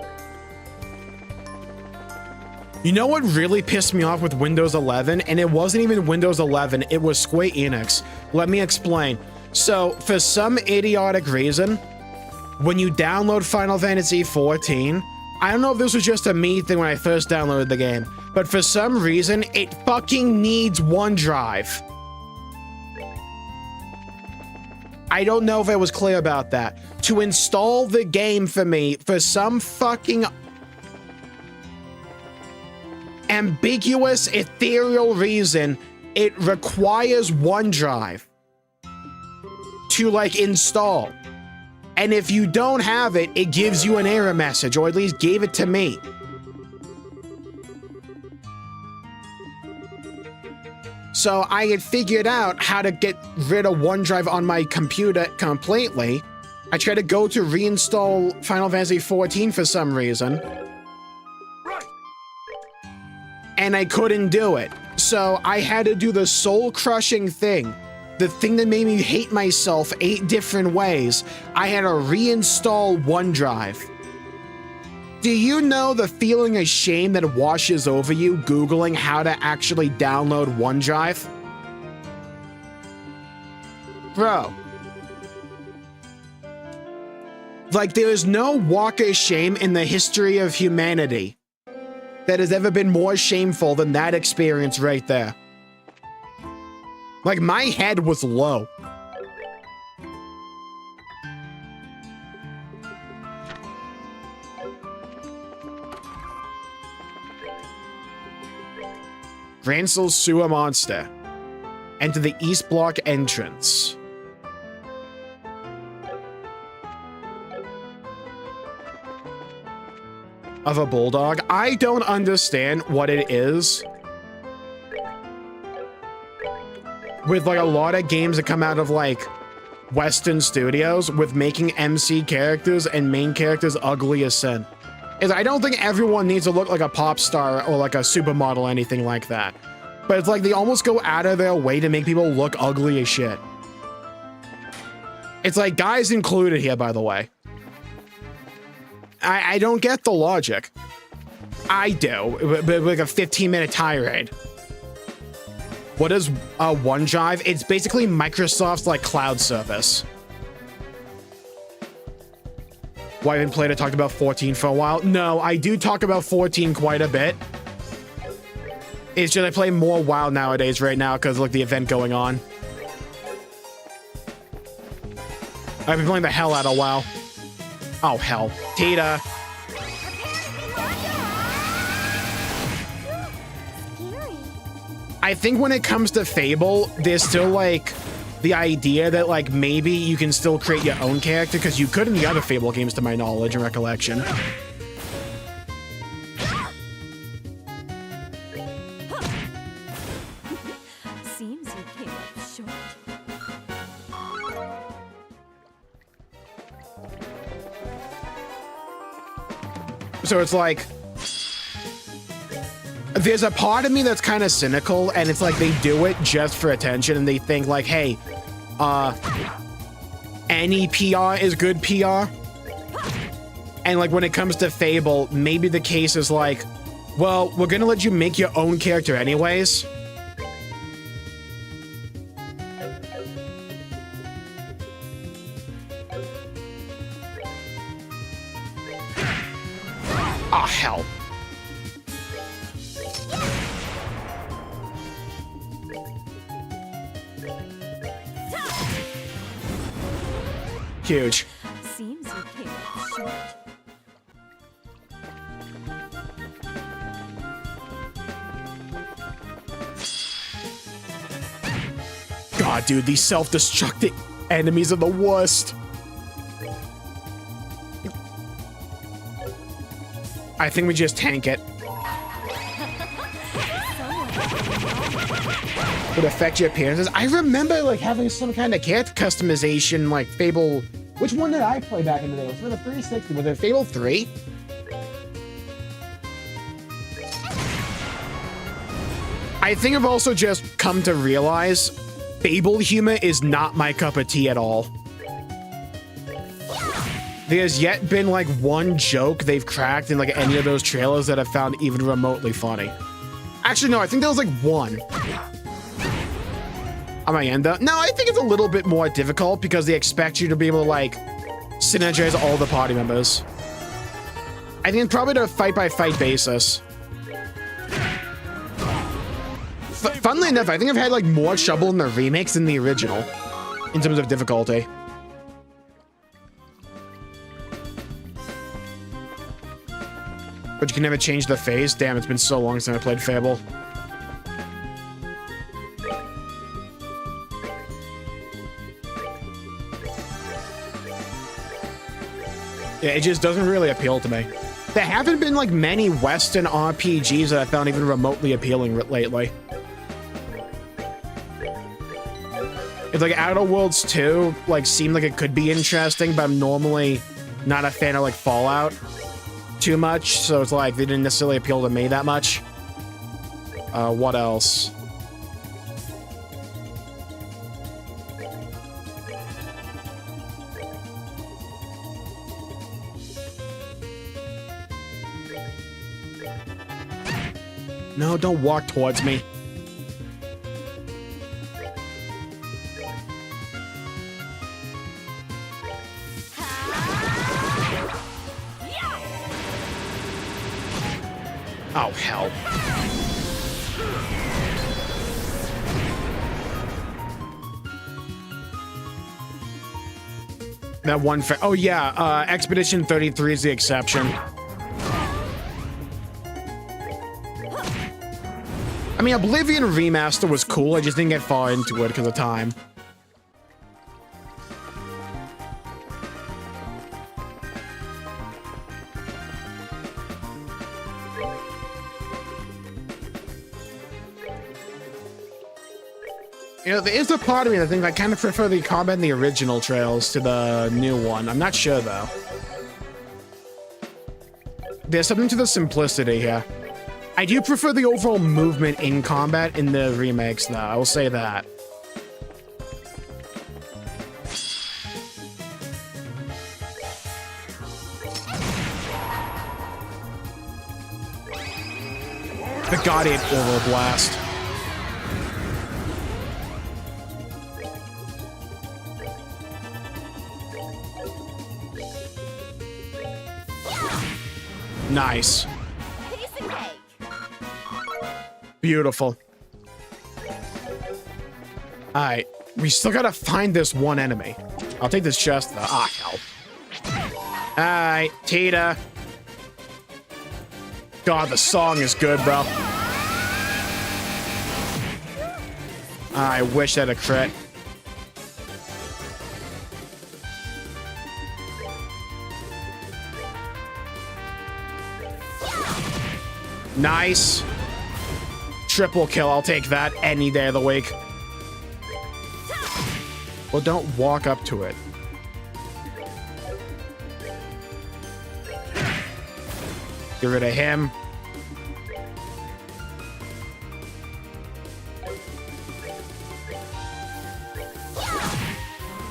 S1: You know what really pissed me off with Windows 11? And it wasn't even Windows 11, it was Square Enix. Let me explain. So, for some idiotic reason, when you download Final Fantasy XIV, I don't know if this was just a me thing when I first downloaded the game, but for some reason, it fucking needs OneDrive. I don't know if I was clear about that. To install the game for me, for some fucking ambiguous, ethereal reason, it requires OneDrive to like install. And if you don't have it, it gives you an error message, or at least gave it to me. So I had figured out how to get rid of OneDrive on my computer completely. I tried to go to reinstall Final Fantasy XIV for some reason. And I couldn't do it. So I had to do the soul-crushing thing. The thing that made me hate myself 8 different ways. I had to reinstall OneDrive. Do you know the feeling of shame that washes over you Googling how to actually download OneDrive? Bro. Like, there is no walk of shame in the history of humanity that has ever been more shameful than that experience right there. Like, my head was low. Gransel's Sewer Monster. Enter the East Block entrance. Of a bulldog. I don't understand what it is with like a lot of games that come out of like Western studios with making MC characters and main characters ugly as sin. Is I don't think everyone needs to look like a pop star or like a supermodel or anything like that. But it's like they almost go out of their way to make people look ugly as shit. It's like guys included here, by the way. I don't get the logic. I do, but like a 15-minute tirade. What is OneDrive? It's basically Microsoft's like cloud service. why I haven't played it, talked about 14 for a while. No, I do talk about 14 quite a bit. It's just I play more WoW nowadays right now because like the event going on. I've been playing the hell out of WoW. Oh, hell. Tita. I think when it comes to Fable, there's still like the idea that like maybe you can still create your own character because you could in the other Fable games to my knowledge and recollection.
S3: Seems you came up short.
S1: So it's like there's a part of me that's kind of cynical, and it's like they do it just for attention, and they think like, hey, any PR is good PR. And like when it comes to Fable, maybe the case is like, well, we're gonna let you make your own character anyways. Ah, hell. Huge.
S3: Seems you came up short.
S1: God, dude, these self-destructing enemies are the worst. I think we just tank it. Would affect your appearances. I remember like having some kind of character customization, like Fable. Which one did I play back in the day? Was it for the 360? Was it Fable 3? I think I've also just come to realize Fable humor is not my cup of tea at all. There's yet been like one joke they've cracked in like any of those trailers that I've found even remotely funny. Actually, no, I think there was like one. On my end, though. No, I think it's a little bit more difficult because they expect you to be able to like synergize all the party members. I think it's probably to a fight-by-fight basis. Funnily enough, I think I've had like more trouble in the remakes than the original in terms of difficulty. But you can never change the phase? Damn, it's been so long since I played Fable. Yeah, it just doesn't really appeal to me. There haven't been like many Western RPGs that I found even remotely appealing lately. It's like Outer Worlds 2 like seemed like it could be interesting, but I'm normally not a fan of like Fallout too much, so it's like they didn't necessarily appeal to me that much. What else? No, don't walk towards me. Oh, hell. That one oh yeah, Expedition 33 is the exception. I mean, Oblivion Remaster was cool, I just didn't get far into it because of time. You know, there is a part of me that I think I kind of prefer the combat in the original Trails to the new one. I'm not sure, though. There's something to the simplicity here. I do prefer the overall movement in combat in the remakes, though. I will say that. The Guardian Oral Blast. Nice.
S3: Piece of cake.
S1: Beautiful. Alright. We still gotta find this one enemy. I'll take this chest though. Ah, hell. Alright, Tita. God, the song is good, bro. I wish that a crit. Nice. Triple kill. I'll take that any day of the week. Well, don't walk up to it. Get rid of him.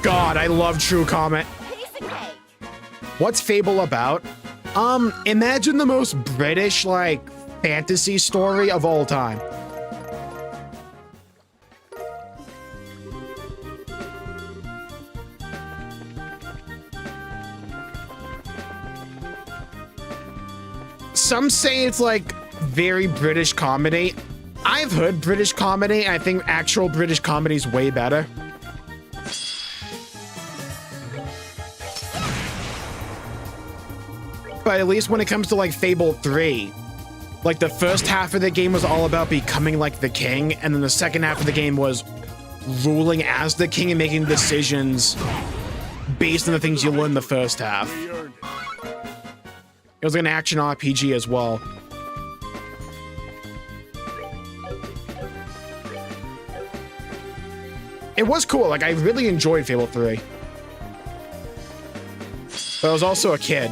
S1: God, I love True Comet.
S3: Piece of cake.
S1: What's Fable about? Imagine the most British, like, fantasy story of all time. Some say it's like very British comedy. I've heard British comedy. I think actual British comedy is way better. But at least when it comes to like Fable 3, like the first half of the game was all about becoming like the king, and then the second half of the game was ruling as the king and making decisions based on the things you learned in the first half. It was like an action RPG as well. It was cool. Like, I really enjoyed Fable 3. But I was also a kid.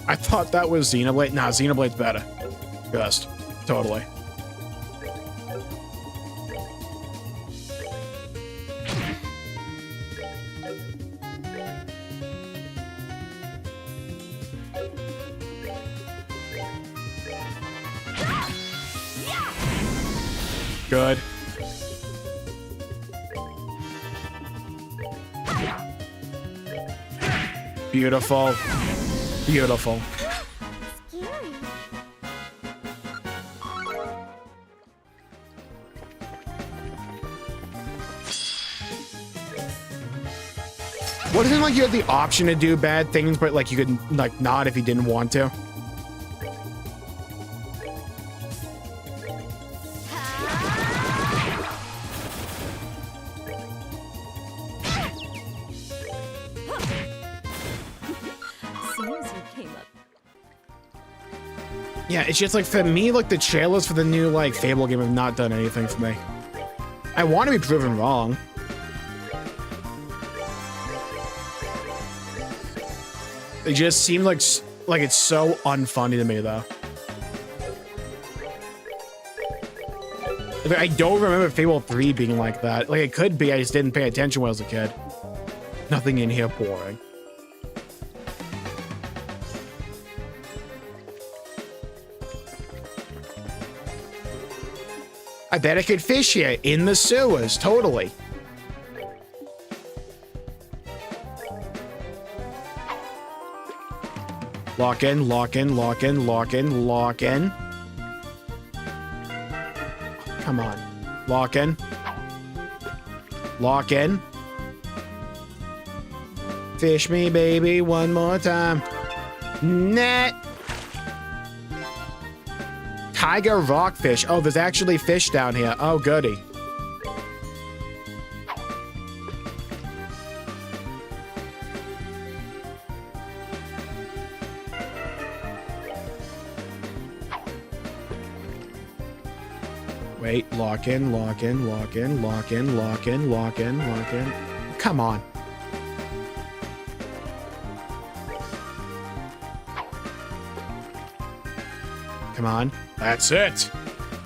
S1: I thought that was Xenoblade. Nah, Xenoblade's better. Best. Totally. Good. Beautiful. Beautiful.
S3: Scary.
S1: Wasn't it like you had the option to do bad things, but like you could like not if you didn't want to?
S3: Seems you came up.
S1: Yeah, it's just like for me, like the trailers for the new like Fable game have not done anything for me. I want to be proven wrong. They just seem like it's so unfunny to me though. Like, I don't remember Fable 3 being like that. Like it could be, I just didn't pay attention when I was a kid. Nothing in here boring. I bet I could fish here in the sewers, totally. Lock in, lock in, lock in, lock in, lock in. Come on. Lock in. Lock in. Fish me, baby, one more time. Net. Tiger rockfish. Oh, there's actually fish down here. Oh, goody. Wait, lock in, lock in, lock in, lock in, lock in, lock in, lock in. Come on. Come on. That's it.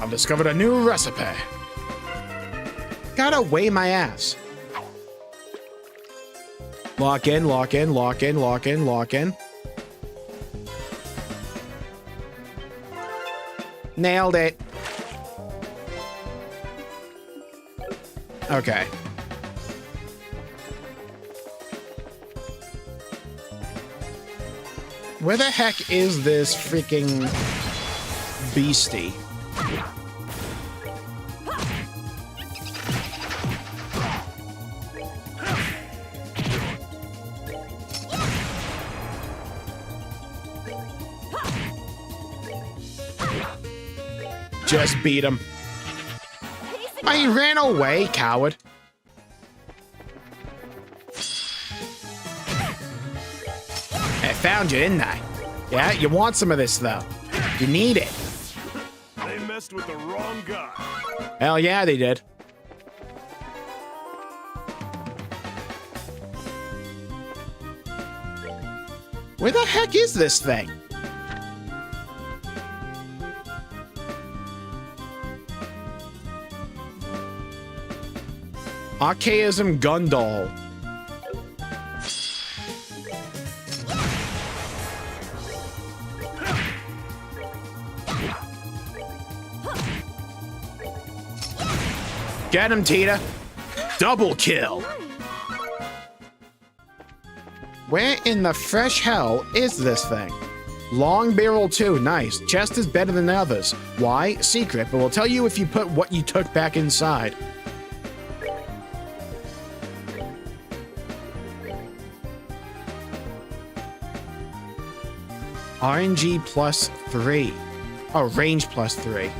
S1: I've discovered a new recipe. Gotta weigh my ass. Lock in, lock in, lock in, lock in, lock in. Nailed it. Okay. Where the heck is this freaking beastie? Just beat him. I ran away, coward. I found you, didn't I? Yeah, you want some of this, though. You need it.
S2: They messed with the wrong guy.
S1: Hell yeah, they did. Where the heck is this thing? Archaism Gundal. Get him, Tita. Double kill. Where in the fresh hell is this thing? Long barrel too, nice. Chest is better than the others. Why? Secret, but we'll tell you if you put what you took back inside. RNG +3. Oh, range +3.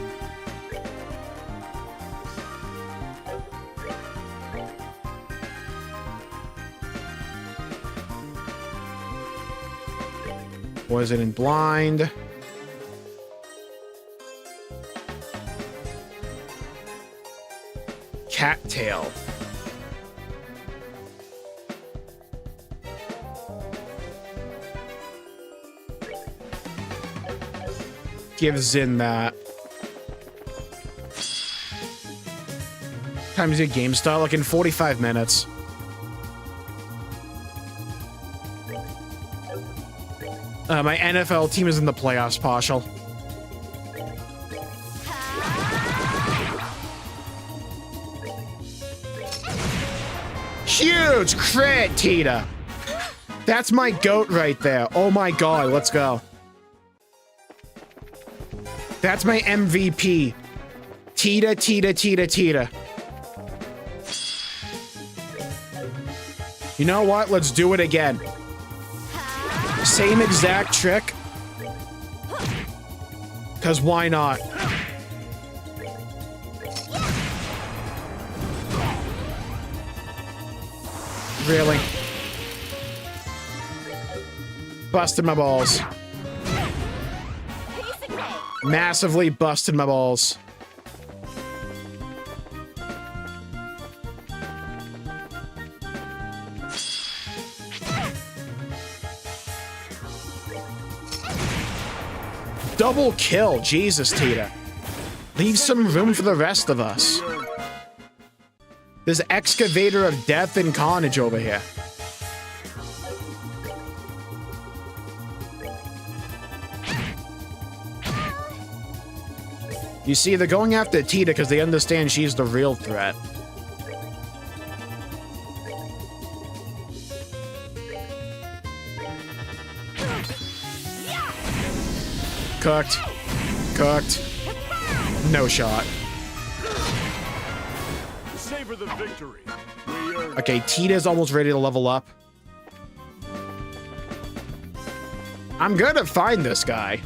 S1: Poison and blind. Cattail. Gives in that. Time is your game start? Like in 45 minutes. My NFL team is in the playoffs, partial. Huge crit, Tita. That's my goat right there. Oh my god, let's go. That's my MVP. Tita, Tita, Tita, Tita. You know what? Let's do it again. Same exact trick. Because why not? Really? Busted my balls. Massively busted my balls. Double kill, Jesus, Tita. Leave some room for the rest of us. There's Excavator of Death and Carnage over here. You see, they're going after Tita because they understand she's the real threat. Cooked. Cooked. No shot.
S2: Savor the victory.
S1: Okay, Tita's almost ready to level up. I'm gonna find this guy.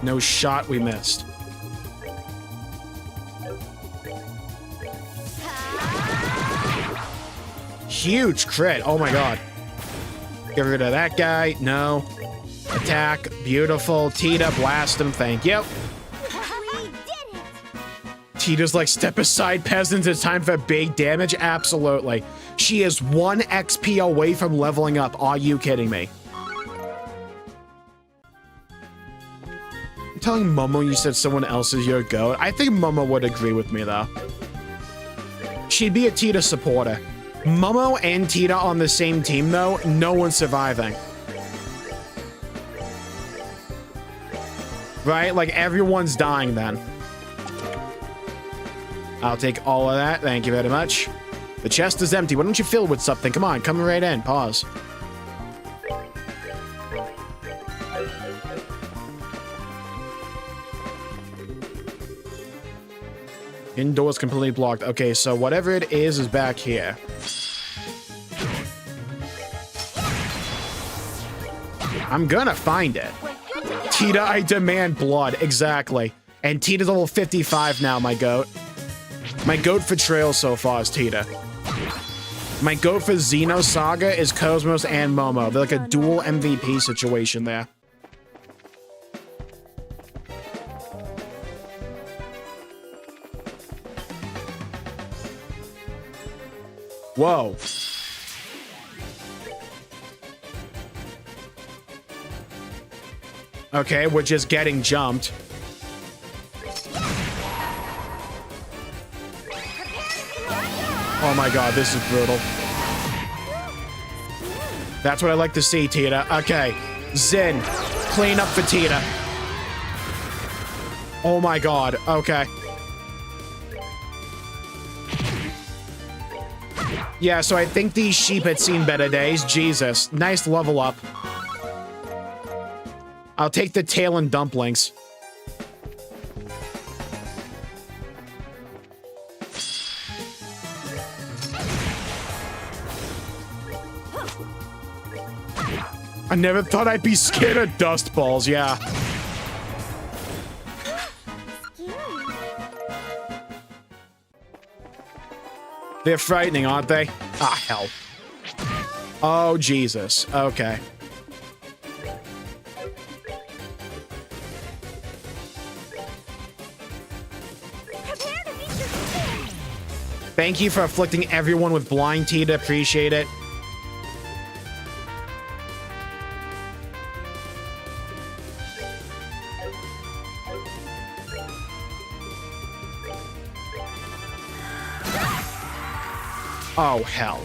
S1: No shot, we missed. Huge crit. Oh my god. Get rid of that guy. No. Attack. Beautiful. Tita, blast him. Thank you. Tita's like, step aside, peasants. It's time for big damage. Absolutely. She is 1 XP away from leveling up. Are you kidding me? I'm telling Momo you said someone else is your goat. I think Momo would agree with me, though. She'd be a Tita supporter. Momo and Tita on the same team, though, no one's surviving. Right? Like, everyone's dying then. I'll take all of that. Thank you very much. The chest is empty. Why don't you fill it with something? Come on, come right in. Pause. Indoors completely blocked. Okay, so whatever it is back here. I'm gonna find it. Tita, I demand blood. Exactly. And Tita's level 55 now, my goat. My goat for Trails so far is Tita. My goat for Xeno Saga is Cosmos and Momo. They're like a dual MVP situation there. Whoa. Okay, we're just getting jumped. Oh my god, this is brutal. That's what I like to see, Tita. Okay, Zen, clean up for Tita. Oh my god, okay. Yeah, so I think these sheep had seen better days. Jesus, nice level up. I'll take the tail and dumplings. I never thought I'd be scared of dust balls, yeah. They're frightening, aren't they? Ah, hell. Oh, Jesus. Okay. Thank you for afflicting everyone with blind, Tita. Appreciate it. Oh, hell.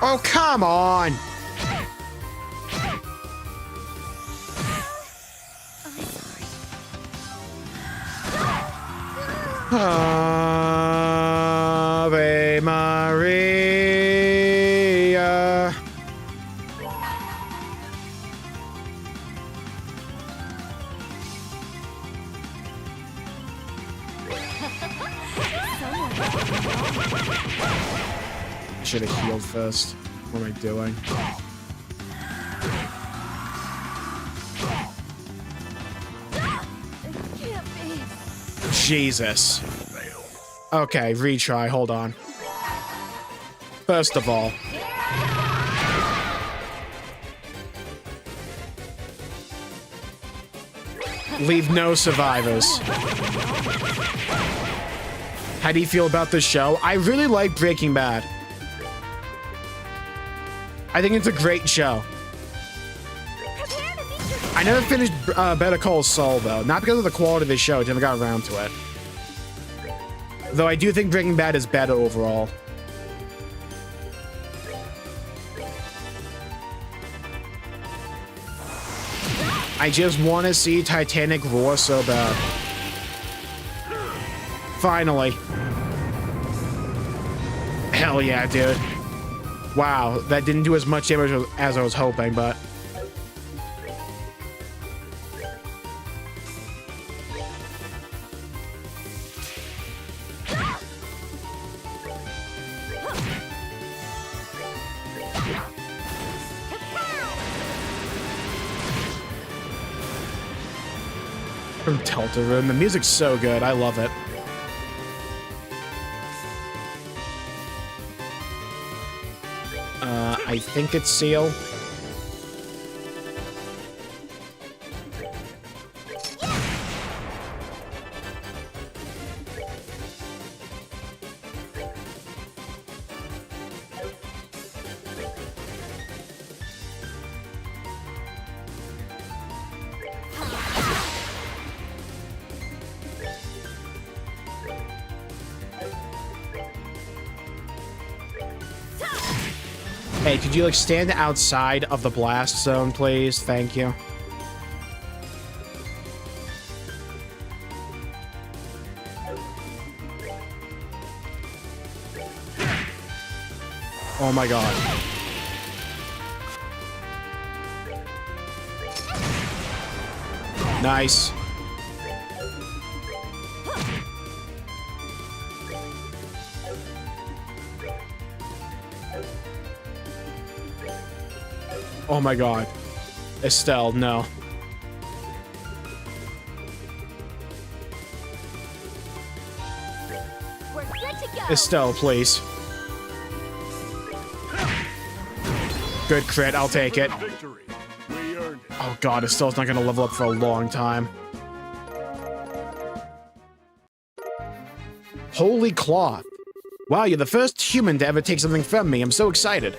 S1: Oh, come on! Ave Maria. Should have healed first. What am I doing? Jesus. Okay, retry. Hold on. First of all. Leave no survivors. How do you feel about the show? I really like Breaking Bad. I think it's a great show. I never finished Better Call Saul, though. Not because of the quality of the show. I never got around to it. Though I do think Breaking Bad is better overall. I just want to see Titanic roar so bad. Finally. Hell yeah, dude. Wow, that didn't do as much damage as I was hoping, but... From Deltarune, the music's so good, I love it. I think it's Seal. Hey, could you like stand outside of the blast zone, please? Thank you. Oh my god. Nice. Oh my god. Estelle, no.
S3: We're good to go.
S1: Estelle, please. Good crit, I'll take it.
S2: Victory. We earned it.
S1: Oh god, Estelle's not gonna level up for a long time. Holy cloth. Wow, you're the first human to ever take something from me. I'm so excited.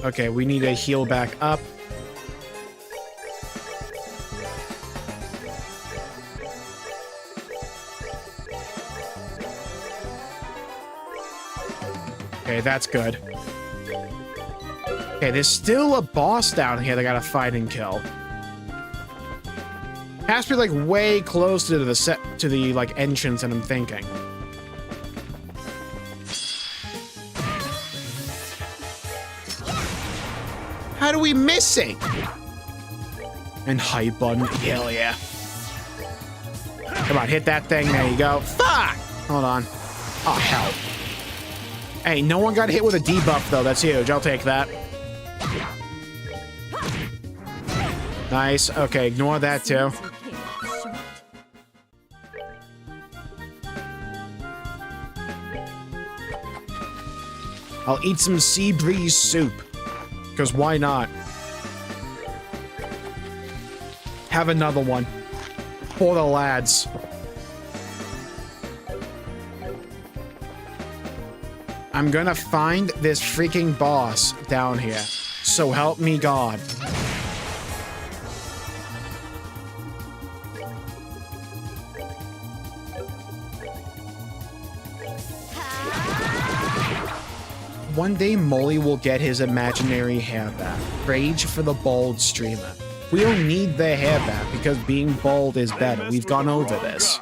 S1: Okay, we need to heal back up. Okay, that's good. Okay, there's still a boss down here that I gotta fight and kill. Has to be like way closer to the like entrance than I'm thinking. How do we miss it? And hype button, hell yeah. Come on, hit that thing, there you go. Fuck! Hold on. Oh, hell. Hey, no one got hit with a debuff, though. That's huge. I'll take that. Nice. Okay, ignore that, too.
S3: Seems you came up short.
S1: I'll eat some sea breeze soup. Because why not? Have another one. For the lads. I'm gonna find this freaking boss down here. So help me God. One day Molly will get his imaginary hair back. Rage for the bald streamer. We don't need the hair back because being bald is better. We've gone over this.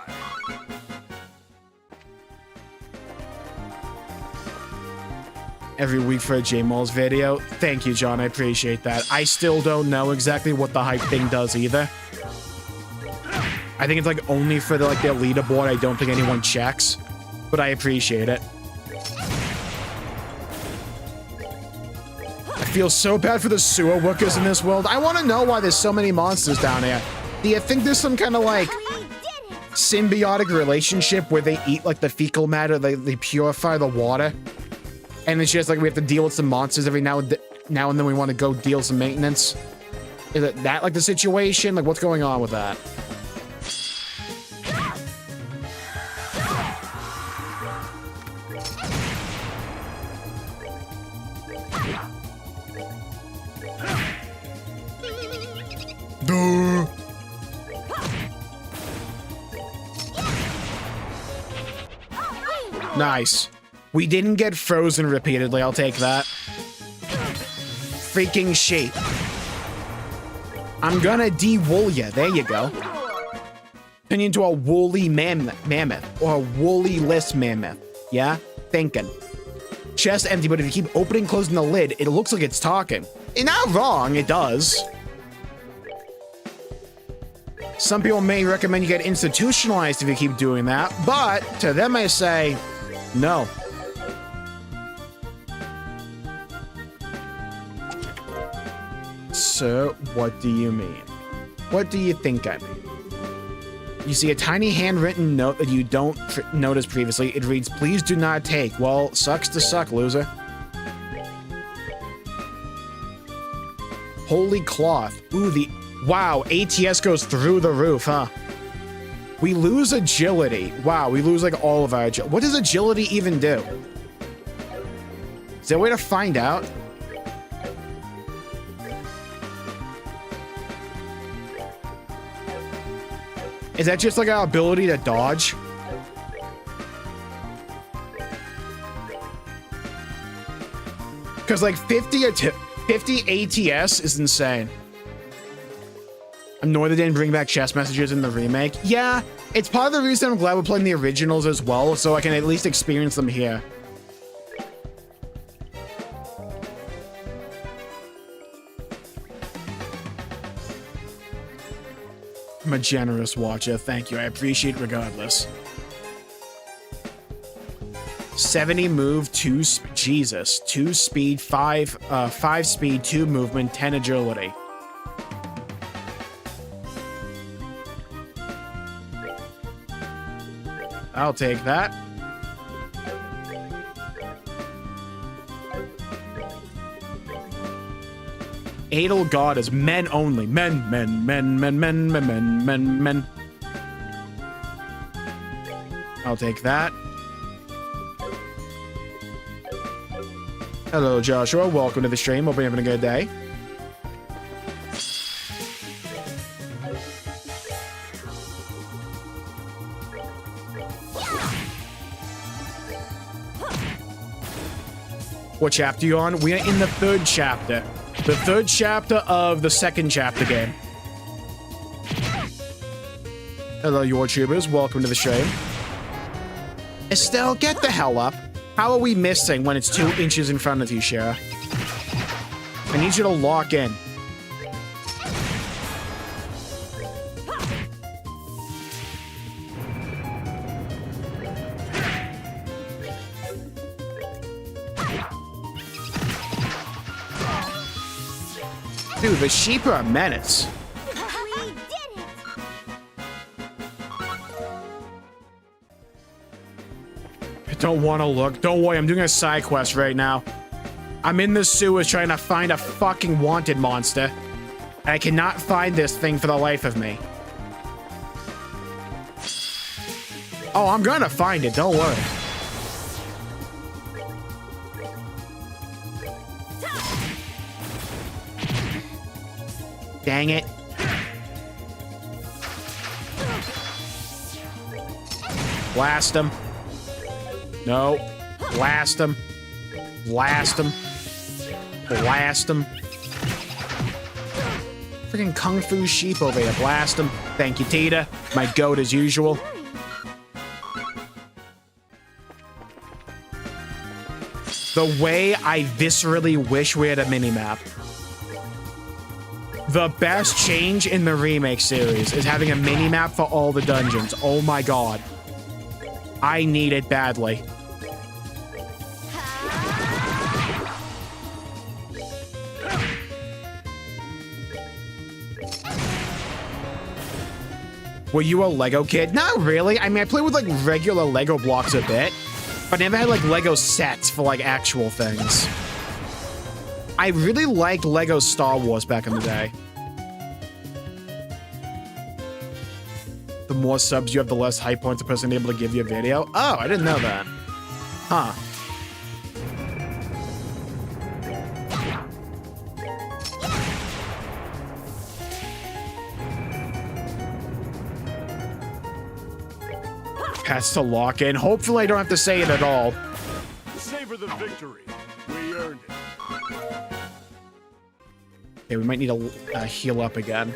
S1: Every week for a Jmulls video. Thank you, John. I appreciate that. I still don't know exactly what the hype thing does either. I think it's like only for the their leaderboard. I don't think anyone checks, but I appreciate it. I feel so bad for the sewer workers in this world. I want to know why there's so many monsters down here. Do you think there's some kind of like symbiotic relationship where they eat like the fecal matter, they purify the water? And it's just like we have to deal with some monsters every now and then we want to go deal some maintenance. Is it that like the situation? Like what's going on with that? Duh. Nice. We didn't get frozen repeatedly, I'll take that. Freaking shape. I'm gonna de-wool ya, there you go. Turn you into a woolly mammoth, or a woolly-less mammoth, yeah? Thinking. Chest empty, but if you keep opening and closing the lid, it looks like it's talking. You're not wrong, it does. Some people may recommend you get institutionalized if you keep doing that, but to them I say, no. So, what do you mean? What do you think I mean? You see a tiny handwritten note that you don't notice previously. It reads, "Please do not take." Well, sucks to suck, loser. Holy cloth. Ooh, wow, ATS goes through the roof, huh? We lose agility. Wow, we lose like all of our agility. What does agility even do? Is there a way to find out? Is that just like our ability to dodge? Because like 50 ATS is insane. Annoyed they didn't bring back chess messages in the remake. Yeah, it's part of the reason I'm glad we're playing the originals as well, so I can at least experience them here. I'm a generous watcher. Thank you. I appreciate it regardless. 70 move, 2 Jesus. 2 speed, 5 speed, 2 movement, 10 agility. I'll take that. Adel God is men only. Men, men, men, men, men, men, men, men, men. I'll take that. Hello, Joshua. Welcome to the stream. Hope you're having a good day. What chapter are you on? We are in the 3rd chapter. The 3rd chapter of the 2nd chapter game. Hello, YouTubers. Welcome to the stream. Estelle, get the hell up. How are we missing when it's 2 inches in front of you, Shara? I need you to lock in. Dude, the sheep are a menace.
S3: We did it!
S1: I don't want to look. Don't worry, I'm doing a side quest right now. I'm in the sewers trying to find a fucking wanted monster. I cannot find this thing for the life of me. Oh, I'm gonna find it. Don't worry. Dang it. Blast him. No. Blast him. Blast him. Blast him. Freaking Kung Fu sheep over here. Blast him. Thank you, Tita. My goat as usual. The way I viscerally wish we had a minimap. The best change in the remake series is having a minimap for all the dungeons. Oh my god. I need it badly. Were you a Lego kid? Not really. I mean, I played with like regular Lego blocks a bit, but I never had like Lego sets for like actual things. I really liked Lego Star Wars back in the day. The more subs you have, the less hype points a person able to give you a video. Oh, I didn't know that. Huh. Has to lock in. Hopefully I don't have to say it at all.
S2: Savor the victory. We earned it.
S1: Okay, we might need to heal up again.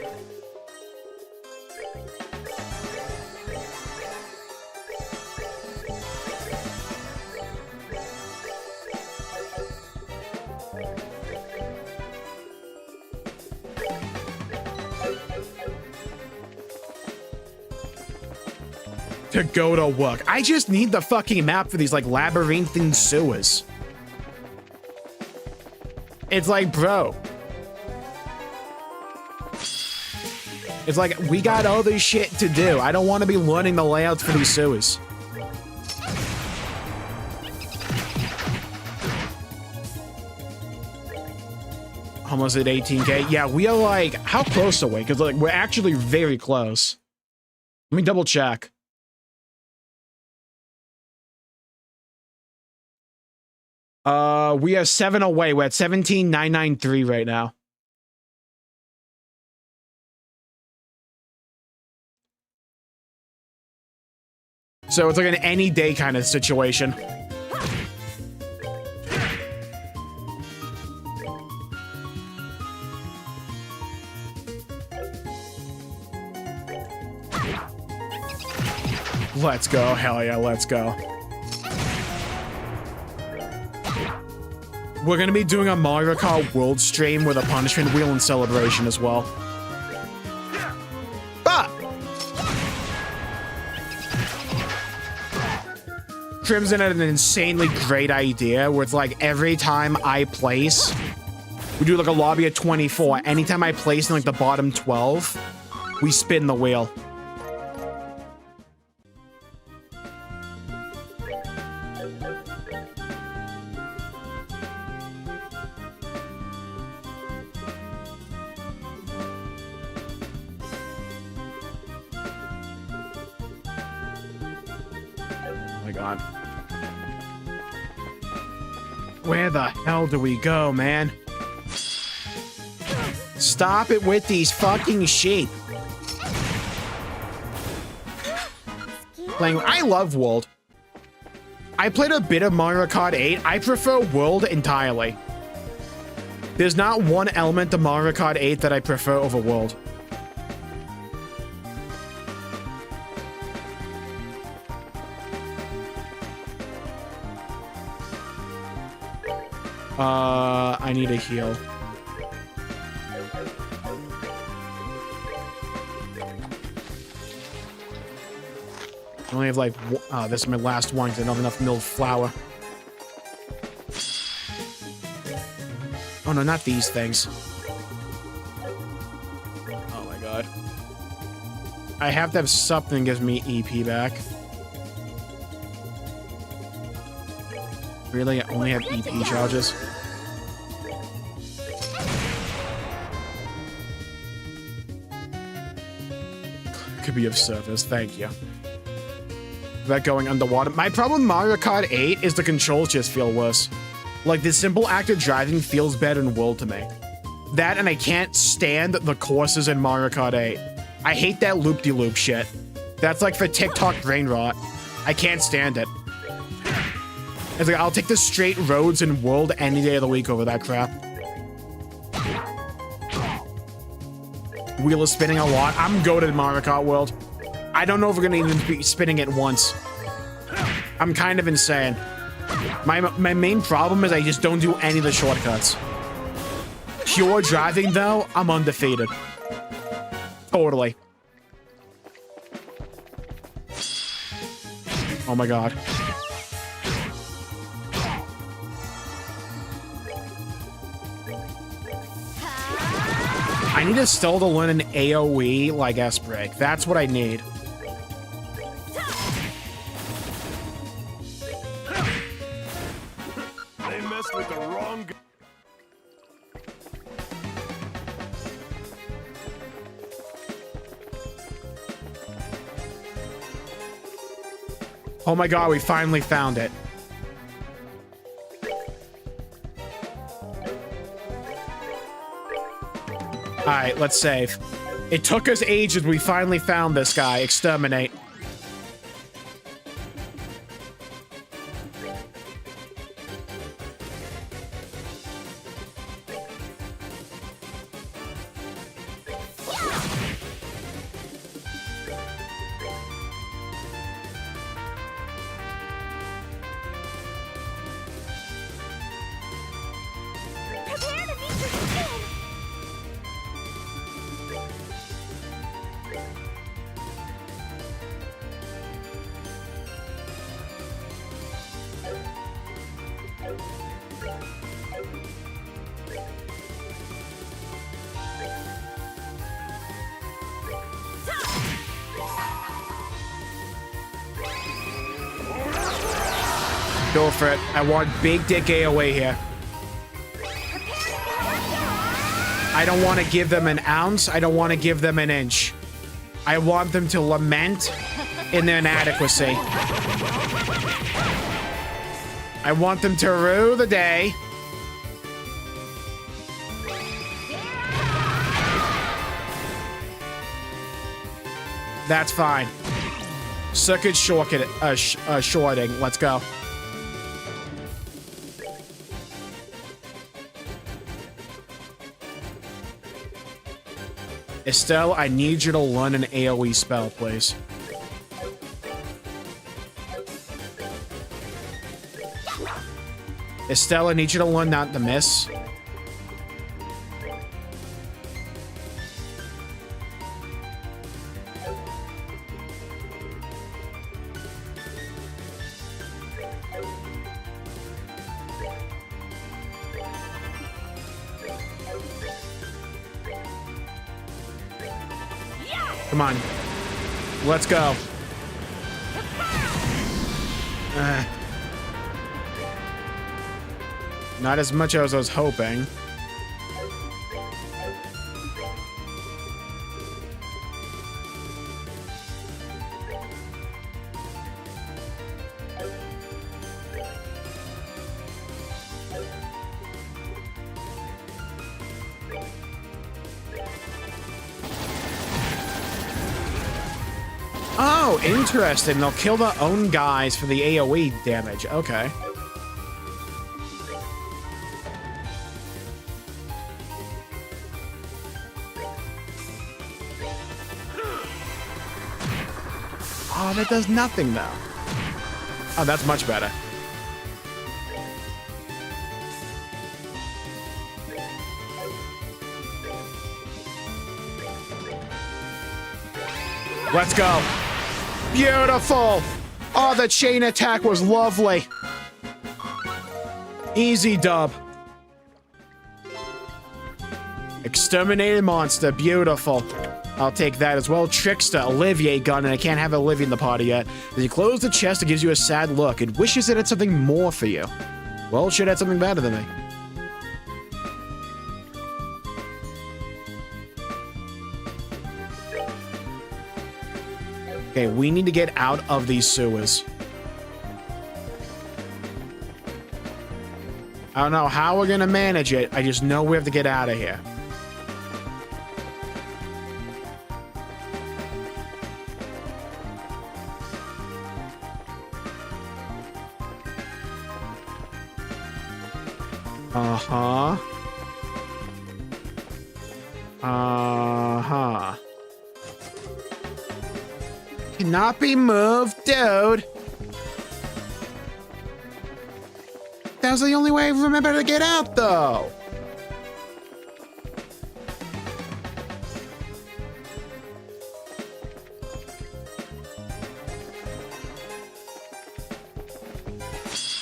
S1: To go to work. I just need the fucking map for these like labyrinthine sewers. It's like, bro. It's like, we got other shit to do. I don't want to be learning the layouts for these sewers. Almost at 18K. Yeah, we are like, how close are we? Because like, we're actually very close. Let me double check. We are 7 away. We're at 17,993 right now. So it's like an any day kind of situation. Let's go. Hell yeah, let's go. We're going to be doing a Mario Kart World stream with a punishment wheel and celebration as well. But Crimson had an insanely great idea where it's like every time I place, we do like a lobby of 24. Anytime I place in like the bottom 12, we spin the wheel. Where the hell do we go, man? Stop it with these fucking sheep. I love World. I played a bit of Mario Kart 8. I prefer World entirely. There's not one element of Mario Kart 8 that I prefer over World. I need a heal. I only have like, this is my last one because I don't have enough milled flour. Oh no, not these things. Oh my god. I have to have something that gives me EP back. Really? I only have EP charges? Could be of service, thank you. That going underwater. My problem with Mario Kart 8 is the controls just feel worse. Like, the simple act of driving feels better in World to me. That, and I can't stand the courses in Mario Kart 8. I hate that loop-de-loop shit. That's like for TikTok brain rot. I can't stand it. It's like, I'll take the straight roads in World any day of the week over that crap. Wheel is spinning a lot. I'm goated in Mario Kart World. I don't know if we're gonna even be spinning it once. I'm kind of insane. My main problem is I just don't do any of the shortcuts. Pure driving, though, I'm undefeated. Totally. Oh my god. I need to still to learn an AoE like S-Break. That's what I need.
S2: They messed with the wrong guy.
S1: Oh my god, we finally found it. Alright, let's save. It took us ages, we finally found this guy. Exterminate. Go for it. I want big dick AOA here. I don't want to give them an ounce. I don't want to give them an inch. I want them to lament in their inadequacy. I want them to rue the day. That's fine. Circuit shorting. Let's go. Estelle, I need you to learn an AoE spell, please. Estelle, I need you to learn not to miss. Come on. Let's go. Not as much as I was hoping. Oh, interesting. They'll kill their own guys for the AoE damage. Okay. Oh, that does nothing, though. Oh, that's much better. Let's go. Beautiful. Oh, the chain attack was lovely. Easy dub. Exterminated monster. Beautiful. I'll take that as well. Trickster, Olivier gun, and I can't have Olivier in the party yet. As you close the chest, it gives you a sad look. It wishes it had something more for you. Well, it should have something better than me. Okay, we need to get out of these sewers. I don't know how we're gonna manage it. I just know we have to get out of here. Uh-huh. Uh-huh. Cannot be moved, dude. That was the only way I remember to get out, though.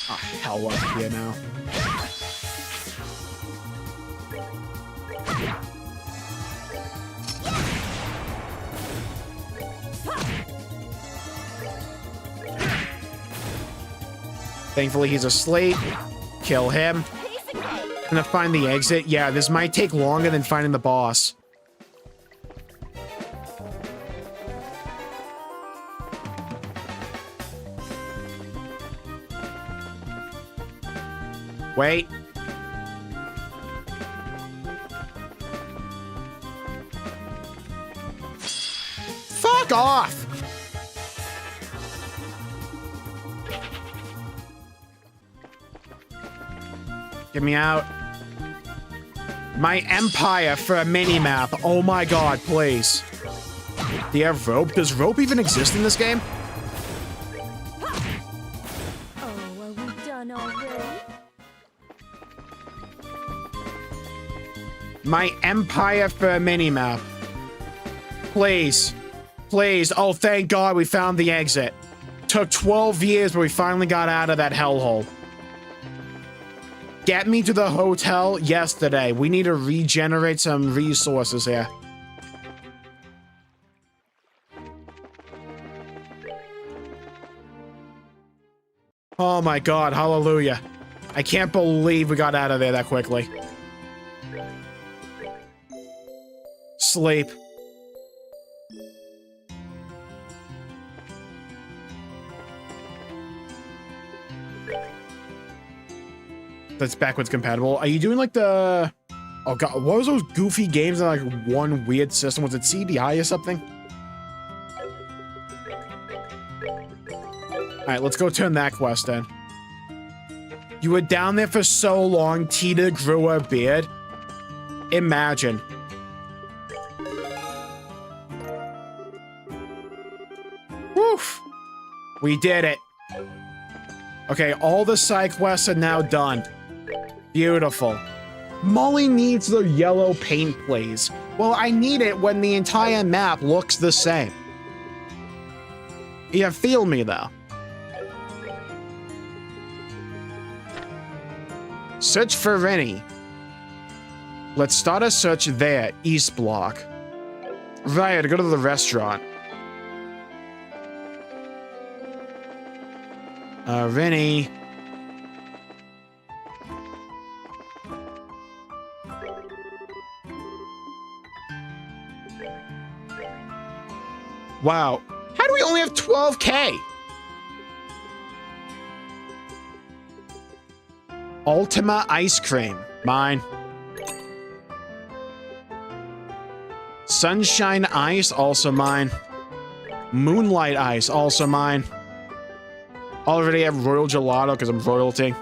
S1: Oh, hell, what's here now? Thankfully, he's asleep. Kill him. Gonna find the exit. Yeah, this might take longer than finding the boss. Wait. Fuck off! Get me out. My empire for a mini-map. Oh my god, please. Do you have rope? Does rope even exist in this game?
S3: Oh, are we done already?
S1: My empire for a mini-map. Please. Please. Oh, thank god we found the exit. Took 12 years, but we finally got out of that hellhole. Get me to the hotel yesterday. We need to regenerate some resources here. Oh my god, hallelujah. I can't believe we got out of there that quickly. Sleep. that's backwards compatible. Are you doing like the... Oh god, what was those goofy games on like one weird system? Was it CDI or something? Alright, let's go turn that quest in. You were down there for so long, Tita grew her beard. Imagine. Woof. We did it. Okay, all the side quests are now done. Beautiful. Molly needs the yellow paint, please. Well, I need it when the entire map looks the same. You feel me, though. Search for Rennie. Let's start a search there, East Block. Right, to go to the restaurant. Rennie. Wow. How do we only have 12K? Ultima Ice Cream. Mine. Sunshine Ice. Also mine. Moonlight Ice. Also mine. Already have Royal Gelato because I'm royalty.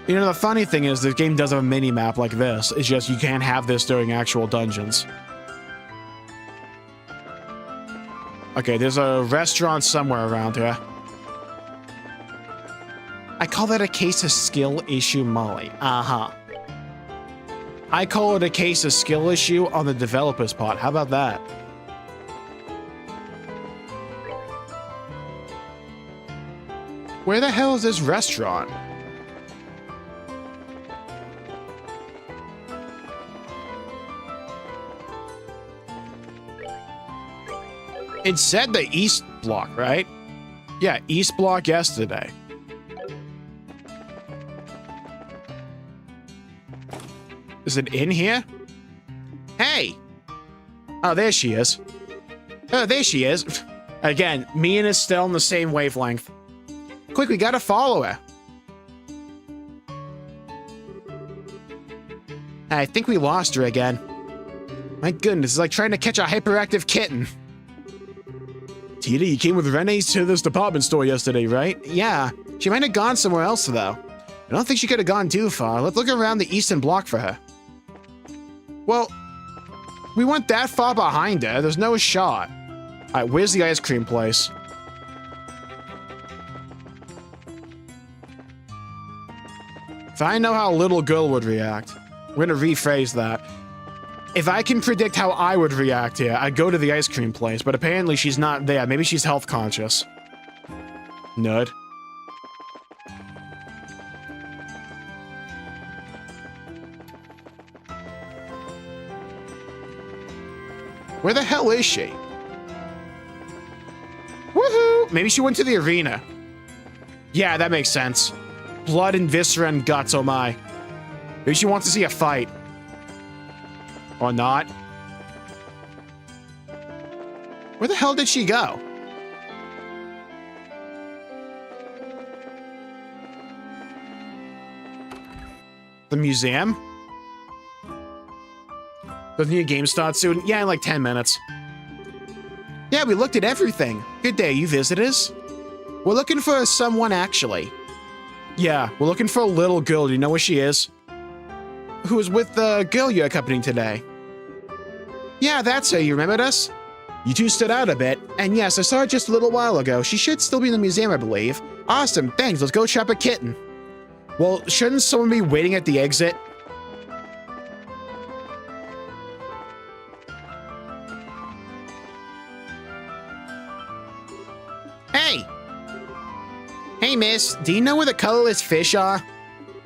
S1: You know, the funny thing is, this game does have a mini-map like this. It's just you can't have this during actual dungeons. Okay, there's a restaurant somewhere around here. I call that a case of skill issue, Molly. Uh-huh. I call it a case of skill issue on the developer's part. How about that? Where the hell is this restaurant? It said the East Block, right? Yeah, East Block yesterday. Is it in here? Hey! Oh, there she is. Oh, there she is. Again, me and Estelle on the same wavelength. Quick, we gotta follow her. I think we lost her again. My goodness, it's like trying to catch a hyperactive kitten. Tita, you came with Renee to this department store yesterday, right? Yeah. She might have gone somewhere else, though. I don't think she could have gone too far. Let's look around the Eastern Block for her. Well, we went that far behind her. There's no shot. Alright, where's the ice cream place? If I know how little girl would react, we're gonna rephrase that. If I can predict how I would react here, I'd go to the ice cream place, but apparently she's not there. Maybe she's health conscious. Nerd. Where the hell is she? Woohoo! Maybe she went to the arena. Yeah, that makes sense. Blood and viscera and guts, oh my. Maybe she wants to see a fight. Or not. Where the hell did she go? The museum? Doesn't your game start soon? Yeah, in like 10 minutes. Yeah, we looked at everything. Good day, you visitors. We're looking for someone, actually. Yeah, we're looking for a little girl. Do you know where she is? Who was with the girl you're accompanying today? Yeah, that's her. You remembered us? You two stood out a bit. And yes, I saw her just a little while ago. She should still be in the museum, I believe. Awesome. Thanks. Let's go trap a kitten. Well, shouldn't someone be waiting at the exit? Hey! Hey, miss. Do you know where the colorless fish are?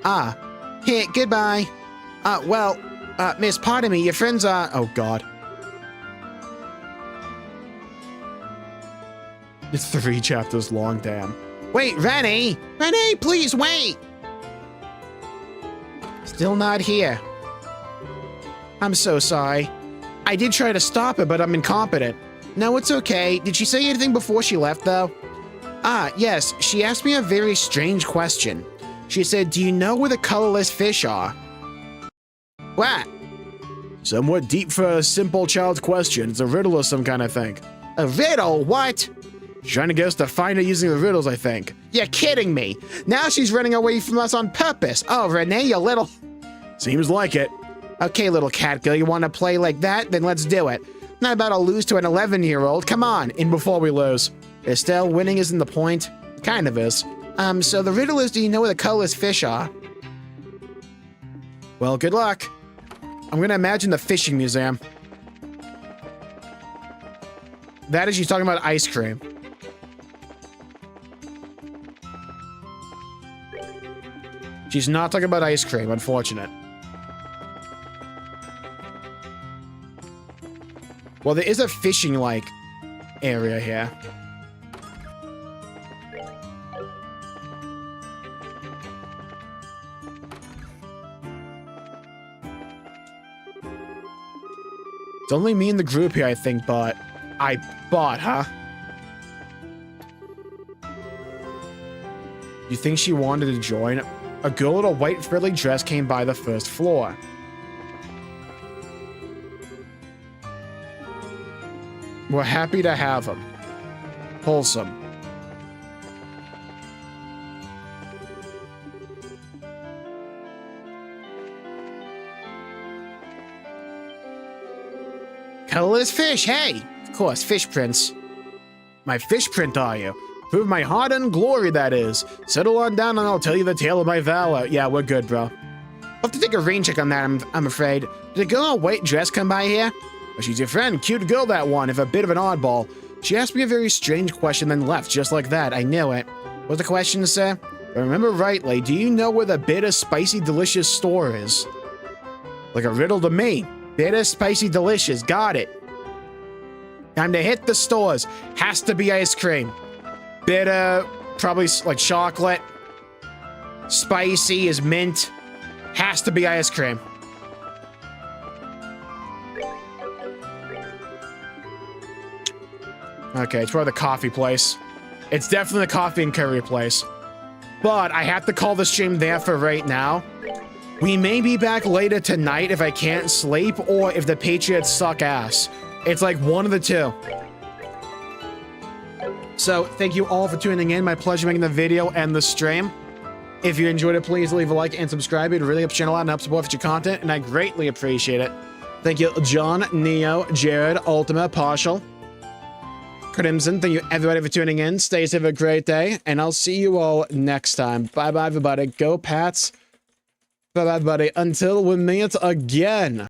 S1: Ah. Hey, goodbye. Miss, pardon me, your friends are... Oh, God. It's 3 chapters long, damn. Wait, Rennie! Rennie, please, wait! Still not here. I'm so sorry. I did try to stop it, but I'm incompetent. No, it's okay. Did she say anything before she left, though? Ah, yes. She asked me a very strange question. She said, do you know where the colorless fish are? What? Somewhat deep for a simple child's question. It's a riddle or some kind of thing. A riddle? What? She's trying to get us to find her using the riddles, I think. You're kidding me. Now she's running away from us on purpose. Oh, Renee, you little... Seems like it. Okay, little cat girl, you want to play like that? Then let's do it. Not about to lose to an 11-year-old. Come on, in before we lose. Estelle, winning isn't the point. Kind of is. So the riddle is, do you know where the colorless fish are? Well, good luck. I'm gonna imagine the fishing museum. That is, she's talking about ice cream. She's not talking about ice cream, unfortunate. Well, there is a fishing, like, area here. It's only me and the group here, I think, but... I bought, huh? You think she wanted to join? A girl in a white frilly dress came by the first floor. We're happy to have him. Wholesome. Colorless fish, hey! Of course, fish prince. My fish print, are you? Prove my hard-earned glory, that is. Settle on down and I'll tell you the tale of my valor. Yeah, we're good, bro. I'll have to take a rain check on that, I'm afraid. Did a girl in a white dress come by here? Well, she's your friend. Cute girl, that one, if a bit of an oddball. She asked me a very strange question, then left, just like that. I knew it. What's the question, sir? If I remember rightly, do you know where the bitter, spicy, delicious store is? Like a riddle to me. Bitter, spicy, delicious. Got it. Time to hit the stores. Has to be ice cream. Bitter, probably like chocolate. Spicy is mint. Has to be ice cream. Okay, it's probably the coffee place. It's definitely the coffee and curry place. But I have to call the stream there for right now. We may be back later tonight if I can't sleep or if the Patriots suck ass. It's like one of the two. So, thank you all for tuning in. My pleasure making the video and the stream. If you enjoyed it, please leave a like and subscribe. It really helps the channel out and helps support future content, and I greatly appreciate it. Thank you, John, Neo, Jared, Ultima, Partial, Crimson. Thank you, everybody, for tuning in. Stay safe, have a great day, and I'll see you all next time. Bye-bye, everybody. Go, Pats. Bye-bye, everybody. Until we meet again.